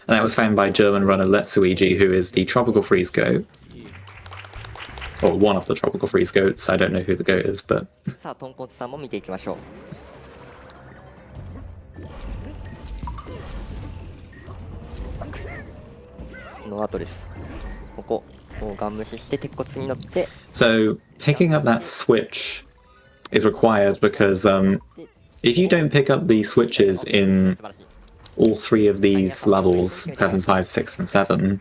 And that was found by German runner Letsuigi, who is the Tropical Freeze goat. Or one of the Tropical Freeze goats. I don't know who the goat is, but... さあ、とんこつさんも見ていきましょう。この後です。ここをガン無視して鉄骨に乗って。So, picking up that switch is required because if you don't pick up the switches in all three of these levels, 7, 5, 6, and 7,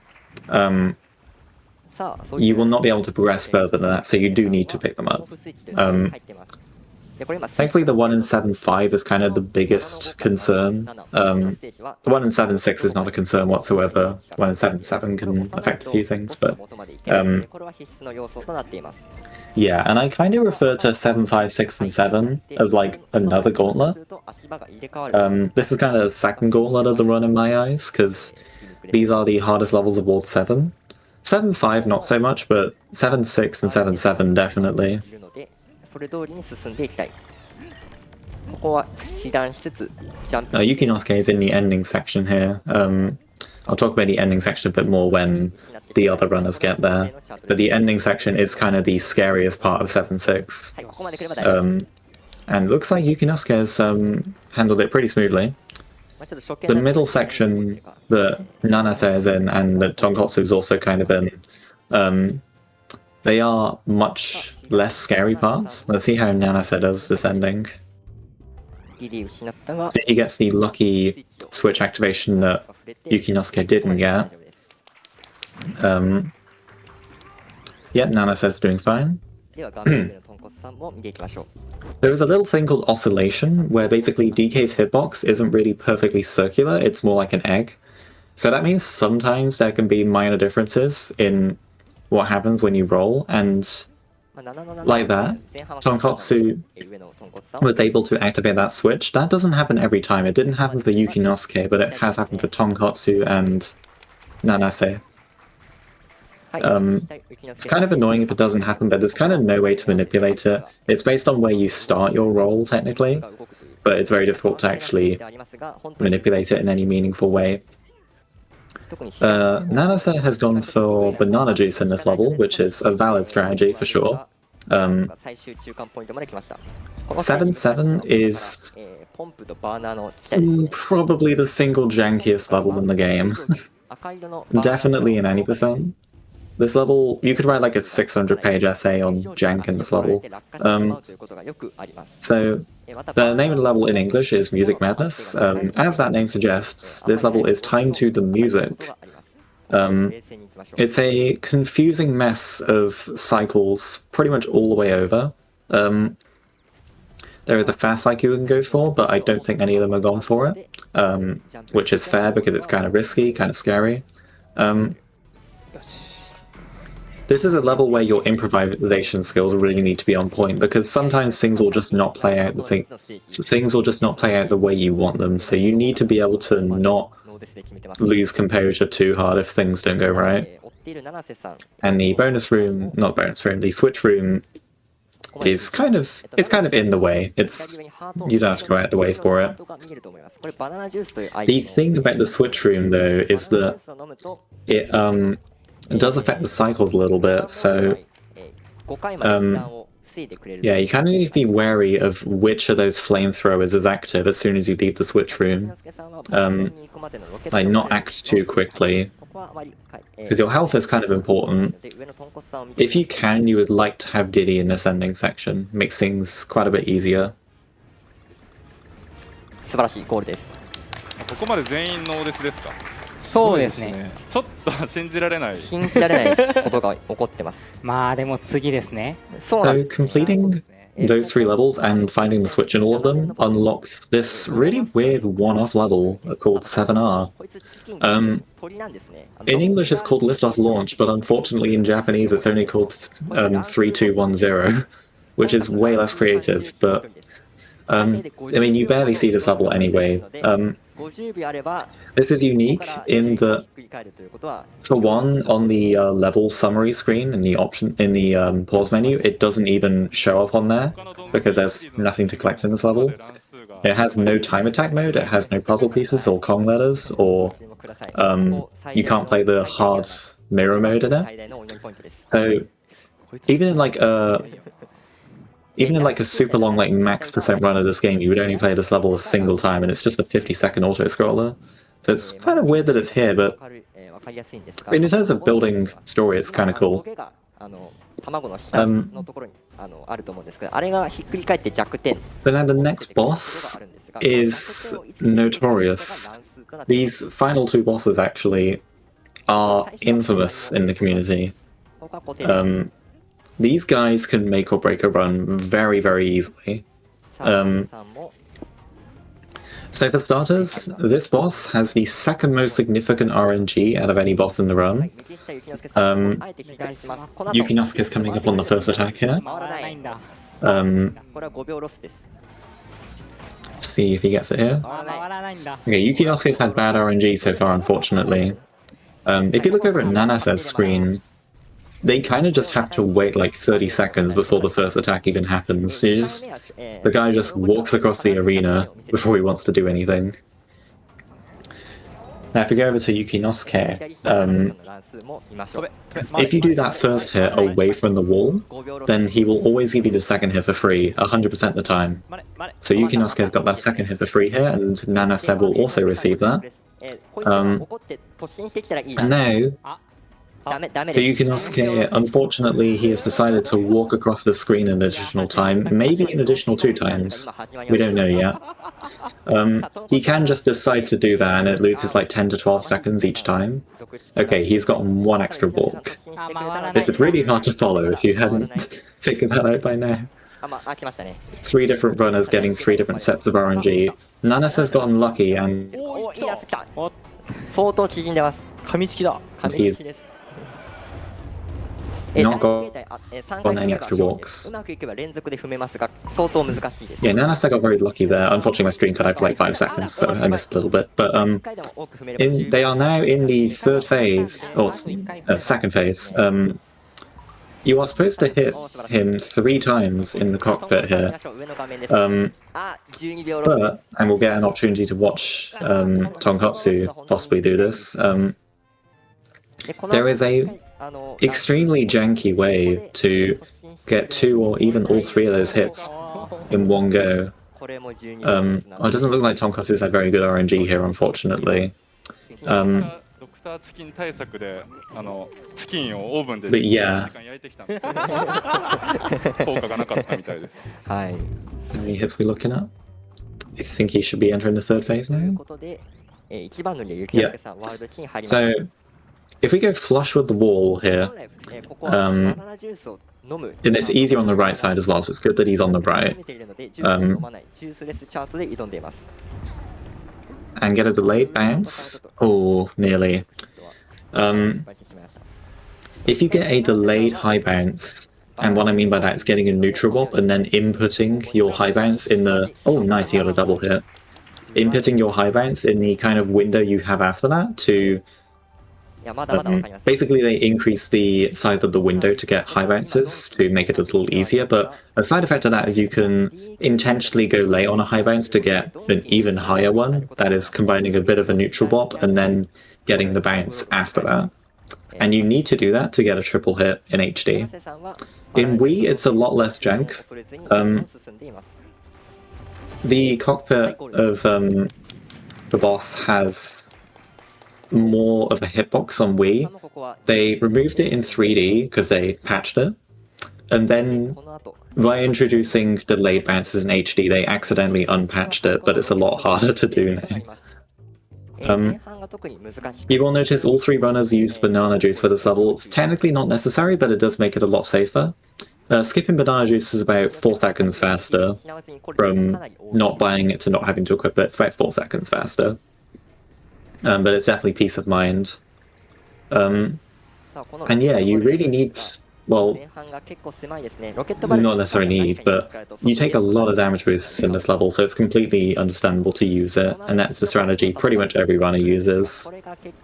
you will not be able to progress further than that, so you do need to pick them up. Thankfully the 1 in 7.5 is kind of the biggest concern. The 1 in 7.6 is not a concern whatsoever. 1 in 7.7 can affect a few things, but yeah, and I kind of refer to 7, 5, 6, and 7 as like another gauntlet. This is kind of the second gauntlet of the run in my eyes, because these are the hardest levels of World 7. 7.5 not so much, but 7.6 and 7.7 definitely. Yuki no Suke is in the ending section here. I'll talk about the ending section a bit more when the other runners get there. But the ending section is kind of the scariest part of 7.6. And looks like Yuki no Suke has handled it pretty smoothly. The middle section that Nanase is in and that Tonkotsu is also kind of in, they are much less scary parts. Let's see how Nanase does this ending. He gets the lucky switch activation that Yuki no Suke didn't get. Yeah, Nanase's doing fine. There is a little thing called oscillation, where basically DK's hitbox isn't really perfectly circular, it's more like an egg. So that means sometimes there can be minor differences in what happens when you roll, and like that, Tonkotsu was able to activate that switch. That doesn't happen every time. It didn't happen for Yuki no Suke, but it has happened for Tonkotsu and Nanase. It's kind of annoying if it doesn't happen, but there's kind of no way to manipulate it. It's based on where you start your roll, technically, but it's very difficult to actually manipulate it in any meaningful way. Nanase has gone for banana juice in this level, which is a valid strategy for sure. 7.7 is probably the single jankiest level in the game. Definitely in any percent. This level, you could write like a 600-page essay on jank in this level. So, the name of the level in English is Music Madness. As that name suggests, this level is timed to the music. It's a confusing mess of cycles pretty much all the way over. There is a fast cycle you can go for, but I don't think any of them are gone for it, which is fair because it's kind of risky, kind of scary. This is a level where your improvisation skills really need to be on point, because sometimes things will just not play out the way you want them, so you need to be able to not lose composure too hard if things don't go right. And the the switch room is kind of in the way. You don't have to go out the way for it. The thing about the switch room though is that it does affect the cycles a little bit, so yeah, you kind of need to be wary of which of those flamethrowers is active as soon as you leave the switch room. Like, not act too quickly, because your health is kind of important. If you can, you would like to have Diddy in this ending section. Makes things quite a bit easier. 素晴らしいゴールです。ここまで全員ノーデスですか。そうですね。ちょっと信じられない。信じられないことが起こってます。まあでも次ですね。そうなんです。 So completing those 3 levels and finding the switch in all of them unlocks this really weird one-off level called 7R. In English it's called Liftoff Launch, but unfortunately in Japanese it's only called 3210, which is way less creative, but I mean, you barely see this level anyway. This is unique in that, for one, on the level summary screen in the pause menu, it doesn't even show up on there because there's nothing to collect in this level. It has no time attack mode, it has no puzzle pieces or Kong letters, or you can't play the hard mirror mode in it. So even in like a super long, like max % run of this game, you would only play this level a single time, and it's just a 50-second auto-scroller. So it's kind of weird that it's here, but in terms of building story, it's kind of cool. So now the next boss is notorious. These final 2 bosses actually are infamous in the community. These guys can make or break a run very, very easily. So for starters, this boss has the 2nd most significant RNG out of any boss in the run. Yukinosuke is coming up on the first attack here. Let's see if he gets it here. Okay, Yukinosuke's had bad RNG so far, unfortunately. If you look over at Nanase's screen, they kind of just have to wait like 30 seconds before the first attack even happens. The guy just walks across the arena before he wants to do anything. Now if we go over to Yukinosuke, if you do that first hit away from the wall, then he will always give you the 2nd hit for free, 100% of the time. So Yukinosuke's got that 2nd hit for free here, and Nanase will also receive that. And now, for Yukinosuke, unfortunately, he has decided to walk across the screen an additional time, maybe an additional 2 times. We don't know yet. He can just decide to do that and it loses like 10 to 12 seconds each time. Okay, he's got 1 extra walk. This is really hard to follow if you hadn't figured that out by now. 3 different runners getting 3 different sets of RNG. Nanas has gotten lucky and he's not got any extra walks. Yeah, Nanase got very lucky there. Unfortunately, my screen cut out for like 5 seconds, so I missed a little bit. But they are now in the 3rd phase, or 2nd phase. You are supposed to hit him 3 times in the cockpit here. But, and we'll get an opportunity to watch Tonkotsu possibly do this. There is a extremely janky way to get 2 or even all 3 of those hits in one go. It doesn't look like Tonkotsu's had very good RNG here, unfortunately. But yeah. How many hits are we looking at? I think he should be entering the 3rd phase now. Yeah. So, if we go flush with the wall here, and it's easier on the right side as well, so it's good that he's on the right. And get a delayed bounce. Oh, nearly. If you get a delayed high bounce, and what I mean by that is getting a neutral bop and then inputting your high bounce in the... Oh, nice, he got a double hit. Inputting your high bounce in the kind of window you have after that to... basically, they increase the size of the window to get high bounces to make it a little easier, but a side effect of that is you can intentionally go late on a high bounce to get an even higher one, that is combining a bit of a neutral bop and then getting the bounce after that. and you need to do that to get a triple hit in HD. In Wii, it's a lot less jank. The cockpit of the boss has more of a hitbox on Wii. They removed it in 3D because they patched it. And then by introducing delayed bounces in HD, they accidentally unpatched it, but it's a lot harder to do now. You will notice all 3 runners used banana juice for this level. It's technically not necessary, but it does make it a lot safer. Skipping banana juice is about 4 seconds faster from not buying it to not having to equip it. It's about 4 seconds faster. But it's definitely peace of mind. And yeah, you really need, well, not necessarily need, but you take a lot of damage boosts in this level, so it's completely understandable to use it, and that's the strategy pretty much every runner uses.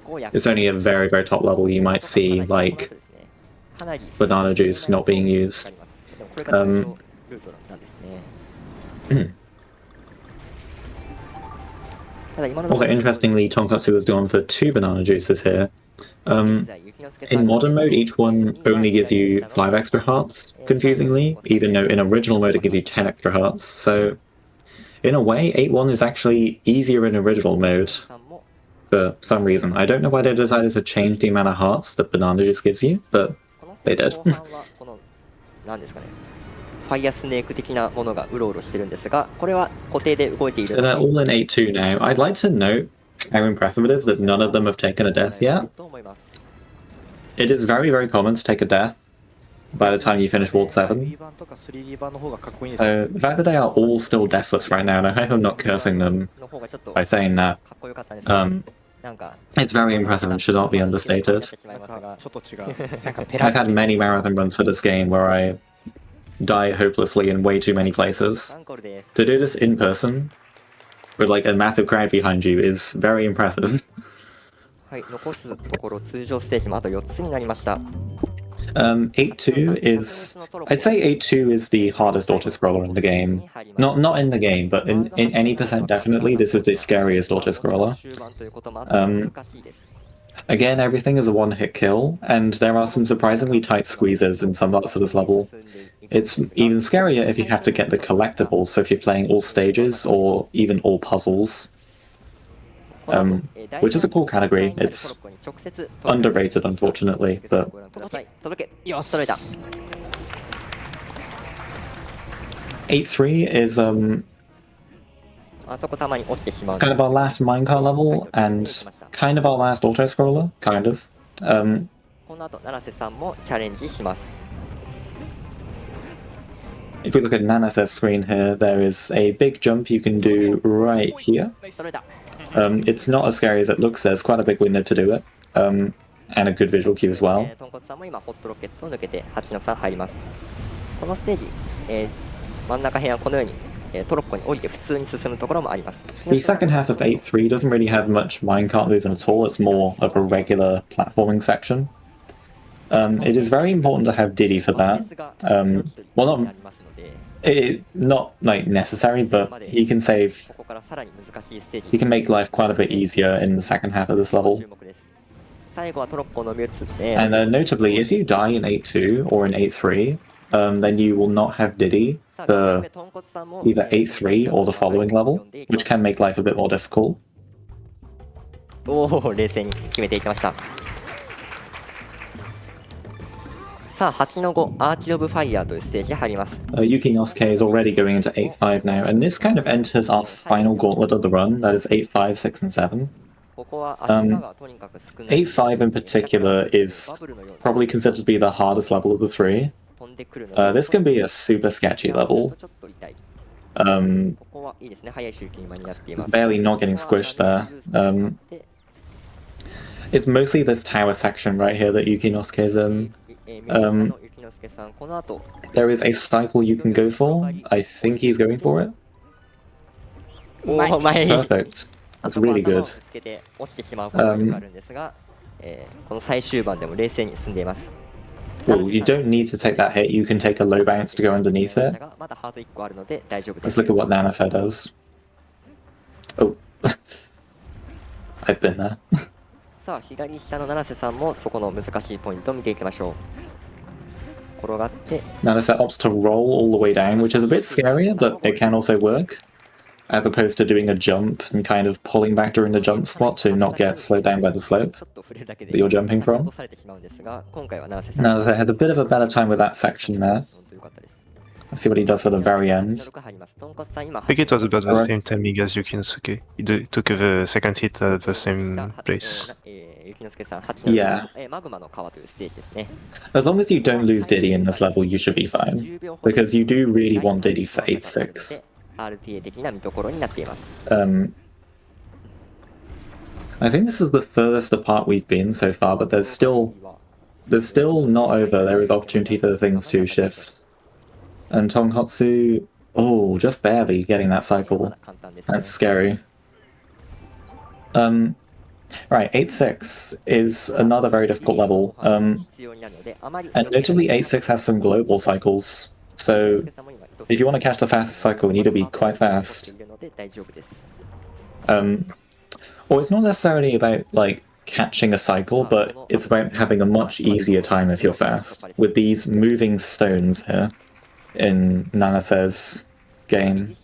It's only at a very, very top level you might see, like, banana juice not being used. Also, interestingly, Tonkatsu has gone for 2 banana juices here. In modern mode, each one only gives you 5 extra hearts, confusingly, even though in original mode it gives you 10 extra hearts. So, in a way, 8-1 is actually easier in original mode, for some reason. I don't know why they decided to change the amount of hearts that banana juice gives you, but they did. So they're all in 8-2 now. I'd like to note how impressive it is that none of them have taken a death yet. It is very, very common to take a death by the time you finish World 7. So the fact that they are all still deathless right now, and I hope I'm not cursing them by saying that, it's very impressive and should not be understated. I've had many marathon runs for this game where I die hopelessly in way too many places. To do this in person, with like a massive crowd behind you, is very impressive. 8-2 is, I'd say 8-2 is the hardest auto-scroller in the game. Not in the game, but in any percent definitely, this is the scariest auto-scroller. Again, everything is a one-hit kill, and there are some surprisingly tight squeezes in some parts of this level. It's even scarier if you have to get the collectibles, so if you're playing all stages, or even all puzzles. Which is a cool category. It's underrated, unfortunately, but... 8-3 is, it's kind of our last minecart level, and kind of our last auto-scroller, kind of. If we look at Nanase's screen here, there is a big jump you can do right here. It's not as scary as it looks, there's quite a big window to do it, and a good visual cue as well. The second half of 8-3 doesn't really have much minecart movement at all, it's more of a regular platforming section. It is very important to have Diddy for that. Well, not like necessary, but he can save. He can make life quite a bit easier in the second half of this level. And notably, if you die in 8-2 or in 8-3, then you will not have Diddy for either 8-3 or the following level, which can make life a bit more difficult. Yuki Nosuke is already going into 8-5 now, and this kind of enters our final gauntlet of the run, that is 8-5, 6, and 7. 8-5 in particular is probably considered to be the hardest level of the 3. This can be a super sketchy level. Barely not getting squished there. It's mostly this tower section right here that Yuki Nosuke is in. There is a cycle you can go for. I think he's going for it. Perfect. That's really good. Well, you don't need to take that hit, you can take a low bounce to go underneath it. Let's look at what Nanase does. Oh. I've been there. さあ左下の七瀬さんもそこの難しいポイントを見ていきましょう。転がって Nanase opts to roll all the way down, which is a bit scarier, but it can also work. As opposed to doing a jump and kind of pulling back during the jump spot to not get slowed down by the slope ちょっと触れるだけで that you're jumping from. 落とされてしまうんですが、今回は七瀬さん Nanase has a bit of a better time with that section there. 本当良かったです。 Let's see what he does for the very end. 6入ります。とんこつさん今 I think it was about the same timing as Yuki no Suke. Took the second hit at the same place. ゆきのすけさん Yeah. マグマの川というステージですね。 As long as you don't lose Diddy in this level, you should be fine. Because you do really want Diddy for 8-6. RTA 的な見どころになっています。 I think this is the furthest apart we've been so far, but there's still not over. There is opportunity for things to shift. And Tonkotsu, oh, just barely getting that cycle. That's scary. Right, 8-6 is another very difficult level. And notably 8-6 has some global cycles. So if you want to catch the fastest cycle, you need to be quite fast. Well, it's not necessarily about like catching a cycle, but it's about having a much easier time if you're fast. With these moving stones here in Nanase's game,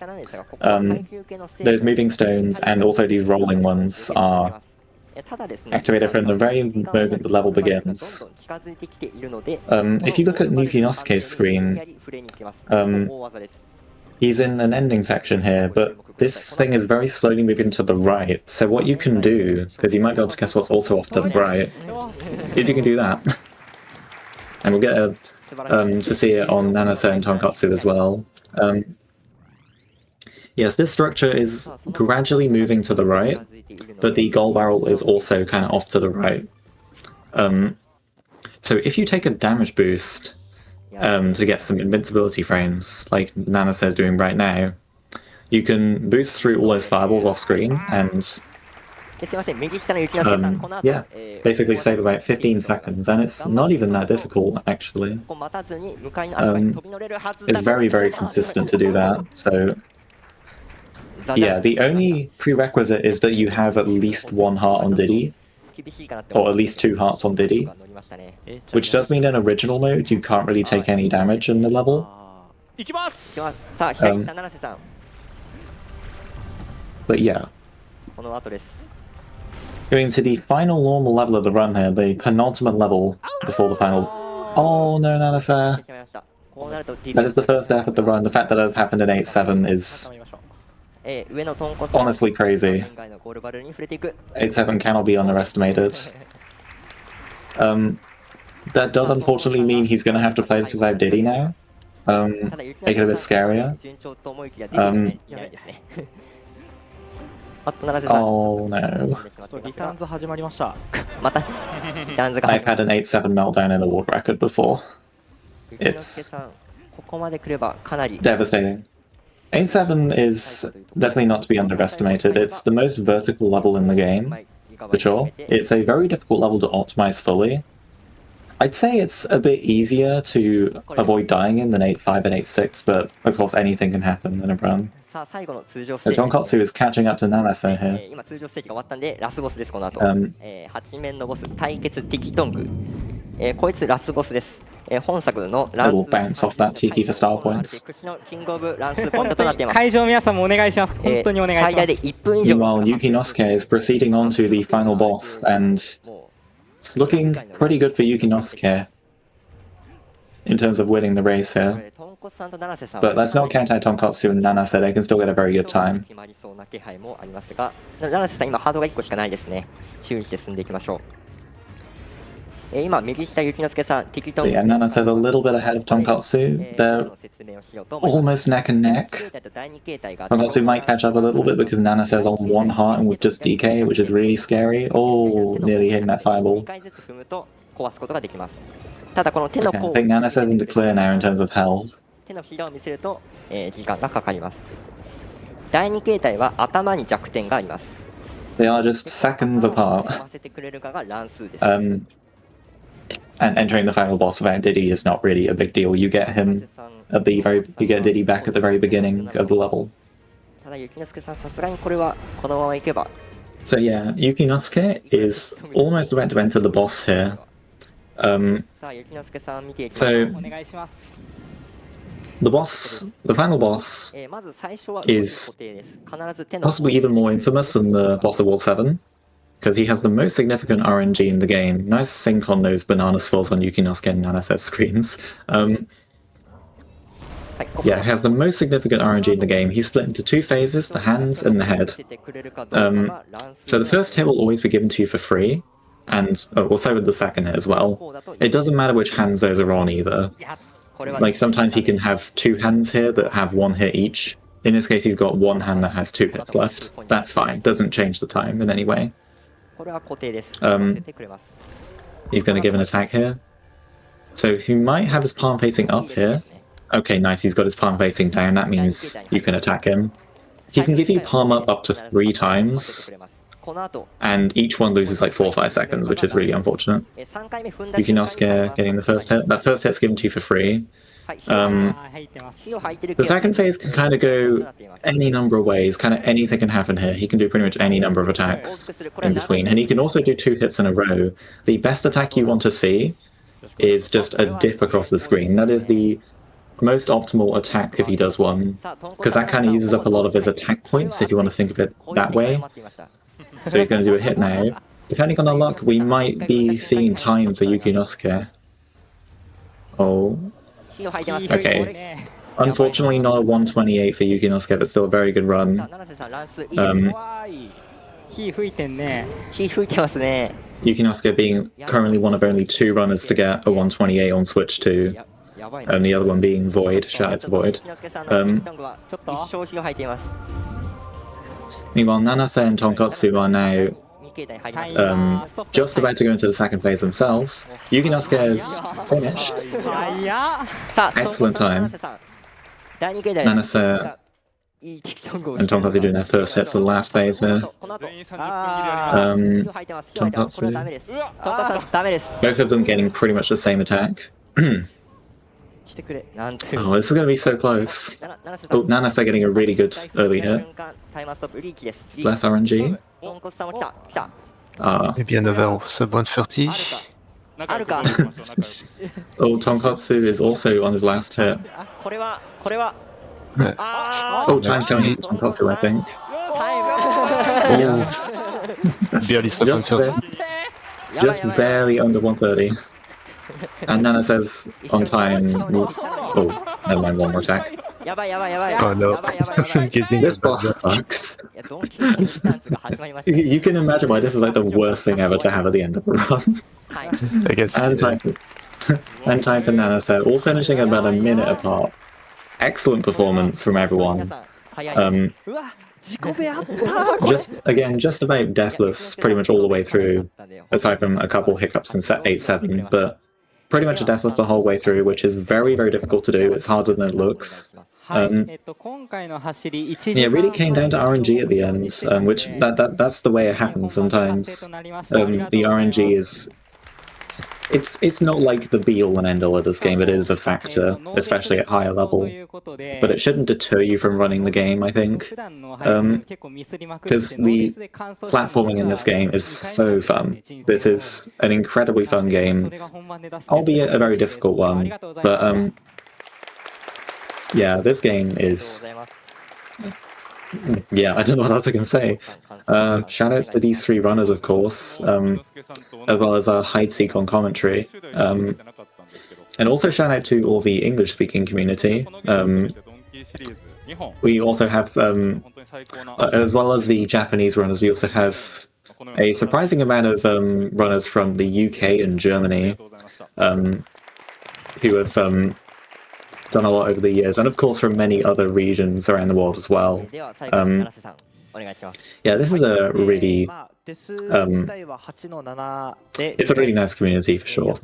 those moving stones and also these rolling ones are activated from the very moment the level begins. If you look at Yukinosuke's screen, he's in an ending section here, but this thing is very slowly moving to the right. So what you can do, because you might be able to guess what's also off to the right, is you can do that. And we'll get to see it on Nanase and Tonkotsu as well. Yes, this structure is gradually moving to the right, but the goal barrel is also kind of off to the right. So if you take a damage boost to get some invincibility frames, like Nanase is doing right now, you can boost through all those fireballs off screen and yeah, basically save about 15 seconds, and it's not even that difficult actually. It's very, very consistent to do that, so yeah, the only prerequisite is that you have at least one heart on Diddy, or at least 2 hearts on Diddy, which does mean in original mode you can't really take any damage in the level. But yeah. Going to the final normal level of the run here, the penultimate level before the final. Oh no, Nanase. That is the first death of the run. The fact that it happened in 8-7 is honestly crazy. 8-7 cannot be underestimated. That does unfortunately mean he's going to have to play this without Diddy now. Make it a bit scarier. Oh no. I've had an 8-7 meltdown in the world record before. It's devastating. 8-7 is definitely not to be underestimated. It's the most vertical level in the game, for sure. It's a very difficult level to optimize fully. I'd say it's a bit easier to avoid dying in than 8-5 and 8-6, but of course anything can happen in a run. So Tonkotsu is catching up to Nanase here. 今通常ステージが終わったんでラスボスですこの後。8面のボス対決ティキトング。こいつラスボスです。本作のランス will bounce off that Tiki for star points. キングオブランスポイントとなっています。会場皆さんもお願いします。本当にお願いします。最大で1分以上。Meanwhile, Yukinosuke is proceeding on to the final boss, and it's looking pretty good for Yukinosuke in terms of winning the race here. But let's not count out Tonkotsu and Nanase, they can still get a very good time. 決まりそうな気配もありますが、七瀬さん今ハードが1個しかないですね。注意して進んでいきましょう。今右下ゆきのすけさん、ティキトング。Yeah, Nanase is a little bit ahead of Tonkotsu. They're almost neck and neck. Tonkotsu might catch up a little bit because Nanase is on 1 heart and with just DK, which is really scary. Oh, nearly hitting that fireball. 2回ずつ踏むと壊すことができます。ただこの手の Okay, I think Nanase is in the clear now in terms of health. 手のひらを見せると、時間がかかります。第2形態は頭に弱点があります。 They are just seconds apart. 合わせてくれるかが乱数です。And entering the final boss without Diddy is not really a big deal. You get him at the you get Diddy back at the very beginning of the level. ただゆきのすけさんさすがにこれはこのままいけば So yeah, Yukinosuke is almost about to enter the boss here. So the final boss is possibly even more infamous than the boss of Wall 7, because he has the most significant RNG in the game. Nice sync on those banana swirls on Yukinosuke and Nanase's screens. Yeah, he has the most significant RNG in the game. He's split into two phases, the hands and the head. So the first hit will always be given to you for free, and also with the second hit as well. It doesn't matter which hands those are on either. Like sometimes he can have two hands here that have one hit each. In this case, he's got one hand that has two hits left. That's fine, doesn't change the time in any way. He's going to give an attack here. So he might have his palm facing up here. Okay, nice, he's got his palm facing down, that means you can attack him. He can give you palm up to 3 times, and each one loses like 4 or 5 seconds, which is really unfortunate. Yukinosuke getting the first hit. That first hit's given to you for free. The second phase can kind of go any number of ways, kind of anything can happen here. He can do pretty much any number of attacks in between, and he can also do 2 hits in a row. The best attack you want to see is just a dip across the screen. That is the most optimal attack if he does one, because that kind of uses up a lot of his attack points if you want to think of it that way. So he's going to do a hit now. Depending on our luck, we might be seeing time for Yukinosuke. Oh. Okay. Unfortunately not a 128 for Yukinosuke, but still a very good run. Yukinosuke being currently one of only 2 runners to get a 128 on Switch 2. And the other one being Void, shout out to Void. Meanwhile, Nanase and Tonkotsu are now just about to go into the second phase themselves. Yukinosuke is finished. Excellent time. Nanase and Tonkotsu doing their first hits of the last phase here. Tonkotsu. Both of them getting pretty much the same attack. Oh, this is going to be so close. Oh, Nanase getting a really good early hit. Less RNG. Maybe another sub 130. Oh, Tonkotsu is also on his last hit. Oh, time coming Tonkotsu, I think. Barely sub 130. Just barely under 130. And Nana says on time. Oh, never mind, one more attack. Oh no. This boss sucks. You can imagine why this is like the worst thing ever to have at the end of a run. I guess. And time for Nana said, all finishing about a minute apart. Excellent performance from everyone. Just about deathless pretty much all the way through, aside from a couple hiccups in set 8-7, but pretty much deathless the whole way through, which is very, very difficult to do. It's harder than it looks. Yeah, it really came down to RNG at the end, which that's the way it happens sometimes. The RNG is... It's not like the be-all and end-all of this game, it is a factor, especially at higher level. But it shouldn't deter you from running the game, I think. Because the platforming in this game is so fun. This is an incredibly fun game, albeit a very difficult one. But, yeah, this game is... Yeah, I don't know what else I can say. Shoutouts to these 3 runners, of course, as well as our hide-seek on commentary. And also shout out to all the English-speaking community. We also have, as well as the Japanese runners, we also have a surprising amount of runners from the UK and Germany who have done a lot over the years, and of course from many other regions around the world as well. Yeah, this is a really it's a really nice community for sure.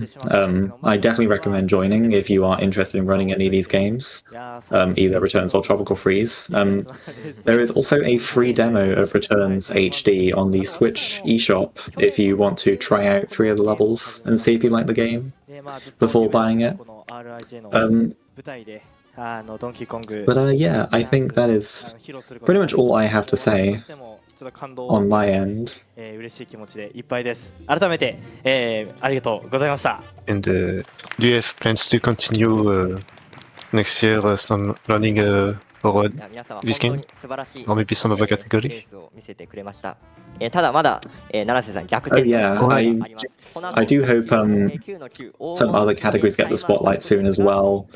I definitely recommend joining if you are interested in running any of these games, either Returns or Tropical Freeze. There is also a free demo of Returns HD on the Switch eShop if you want to try out 3 of the levels and see if you like the game before buying it. But yeah, I think that is pretty much all I have to say. ちょっと感動 on my end. 嬉しい気持ちでいっぱいです。改めて、ありがとうございました。And do you have plans to continue next year some running for 皆様 this 本当 game? に素晴らしい Or maybe some other レ category? ースを見せてくれました。ただまthe七瀬さん逆 Oh 転の yeah, 可能性があります。この後 I do hope 9の9 some other categories get the spotlight soon as well.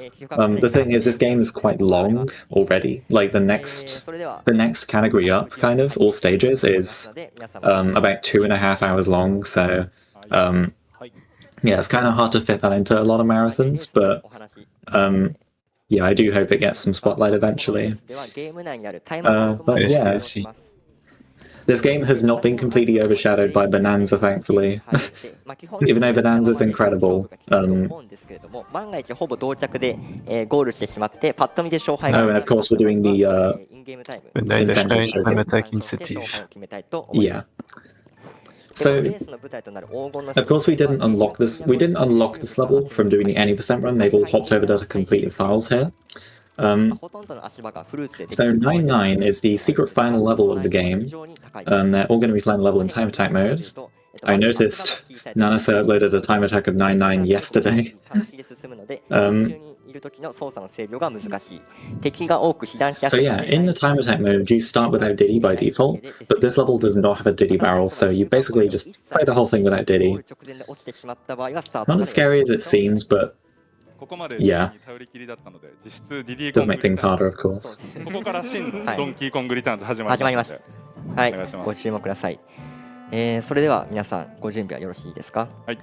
The thing is, this game is quite long already. Like the next category up, kind of all stages, is about 2.5 hours long. So yeah, it's kind of hard to fit that into a lot of marathons, but yeah, I do hope it gets some spotlight eventually. But yeah, I see. this game has not been completely overshadowed by Bonanza, thankfully. Even though Bonanza is incredible. Oh, and of course we're doing the 9-9 time attack initiative. yeah. So, of course, we didn't unlock this. We didn't unlock this level from doing the any percent run. They've all hopped over to the completed files here. So 9-9 is the secret final level of the game. They're all going to be final level in time attack mode. I noticed Nanase uploaded a time attack of 9-9 yesterday. So yeah, in the time attack mode, you start without Diddy by default, but this level does not have a Diddy barrel, so you basically just play the whole thing without Diddy. Not as scary as it seems, but yeah, it does make things harder, of course. ここから真のドンキーコングリターンズ始まりますので、はいお願いします。ご注目ください。それでは皆さんご準備はよろしいですか？はい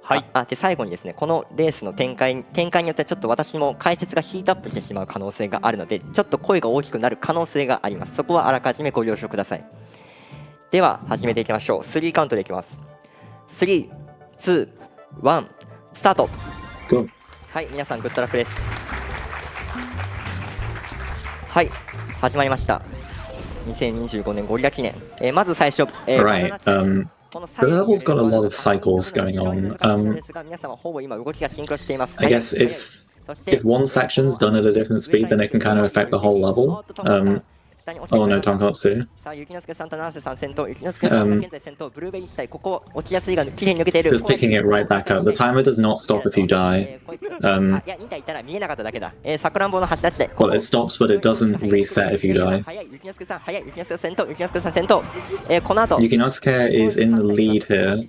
はいで最後にですね、このレースの展開によってはちょっと私も解説がヒートアップしてしまう可能性があるので、ちょっと声が大きくなる可能性があります。そこはあらかじめご了承ください。では始めていきましょう。3カウントでいきます。3、2、1、スタート。はい、皆さんグッドラックです。はい、始まりました。2025年ゴリラ記念。まず最初、Right. The level's got a lot of cycles going on. I guess if one section's done at a different speed, then it can kind of affect the whole level. Oh no, Tonkotsu. Just picking it right back up. The timer does not stop if you die. Well, it stops, but it doesn't reset if you die. Yukinosuke is in the lead here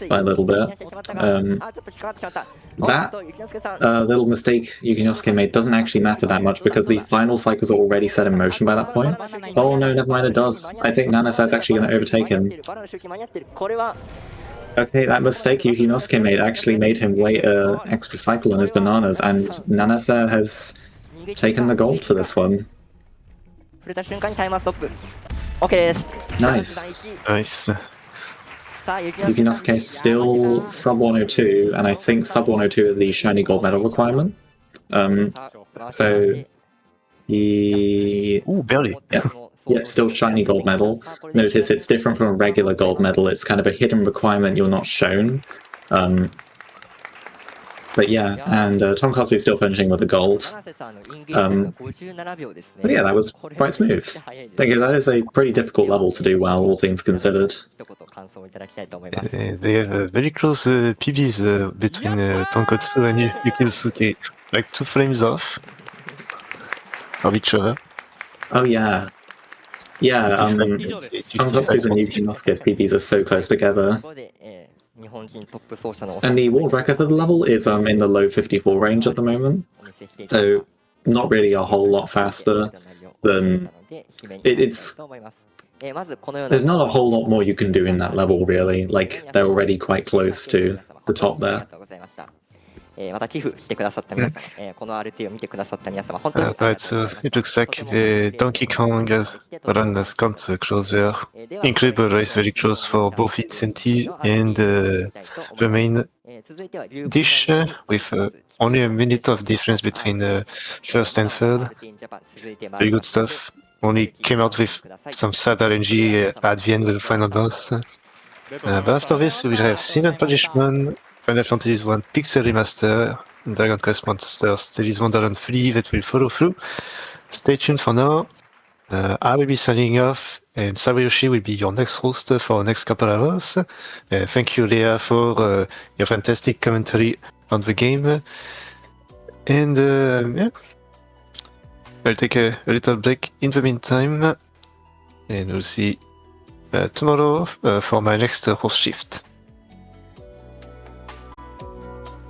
by a little bit. That little mistake Yukinosuke made doesn't actually matter that much because the final cycles are already set in motion by that point. Oh no, never mind, it does. I think Nanase's actually going to overtake him. Okay, that mistake Yukinosuke made actually made him wait an extra cycle on his bananas, and Nanase has taken the gold for this one. Nice. Nice. Yukinosuke is still sub 102, and I think sub 102 is the shiny gold medal requirement. So he... Ooh, barely. Yeah, still shiny gold medal. Notice it's different from a regular gold medal. It's kind of a hidden requirement you're not shown. But yeah, and Tonkotsu is still finishing with the gold. But yeah, that was quite smooth. Thing is, that is a pretty difficult level to do well, all things considered. They have very close PBs between Tonkotsu and Yukinosuke, like 2 frames off of each other. Oh yeah. Yeah, Tonkotsu's and Yukinosuke's PBs are so close together. And the world record for the level is in the low 54 range at the moment. So not really a whole lot faster than... It's... There's not a whole lot more you can do in that level, really. Like, they're already quite close to the top there. また寄付してくださった皆さん、この RTA を見てくださった皆様、本当に Right, so it looks like the Donkey Kong run has come closer. Incredible race very close for both incentive and the main dish with only a minute of difference between first and third. Very good stuff. Only came out with some sad RNG at the end with the final boss. But after this, we have Sin and Punishment, Final Fantasy 1 Pixel Remaster, Dragon Quest Monsters, Tales Wonderland 3 that will follow through. Stay tuned for now. I will be signing off. And Sabayoshi will be your next host for the next couple hours. Thank you, Leah, for your fantastic commentary on the game. And yeah, I'll take a little break in the meantime. And we'll see tomorrow for my next host shift.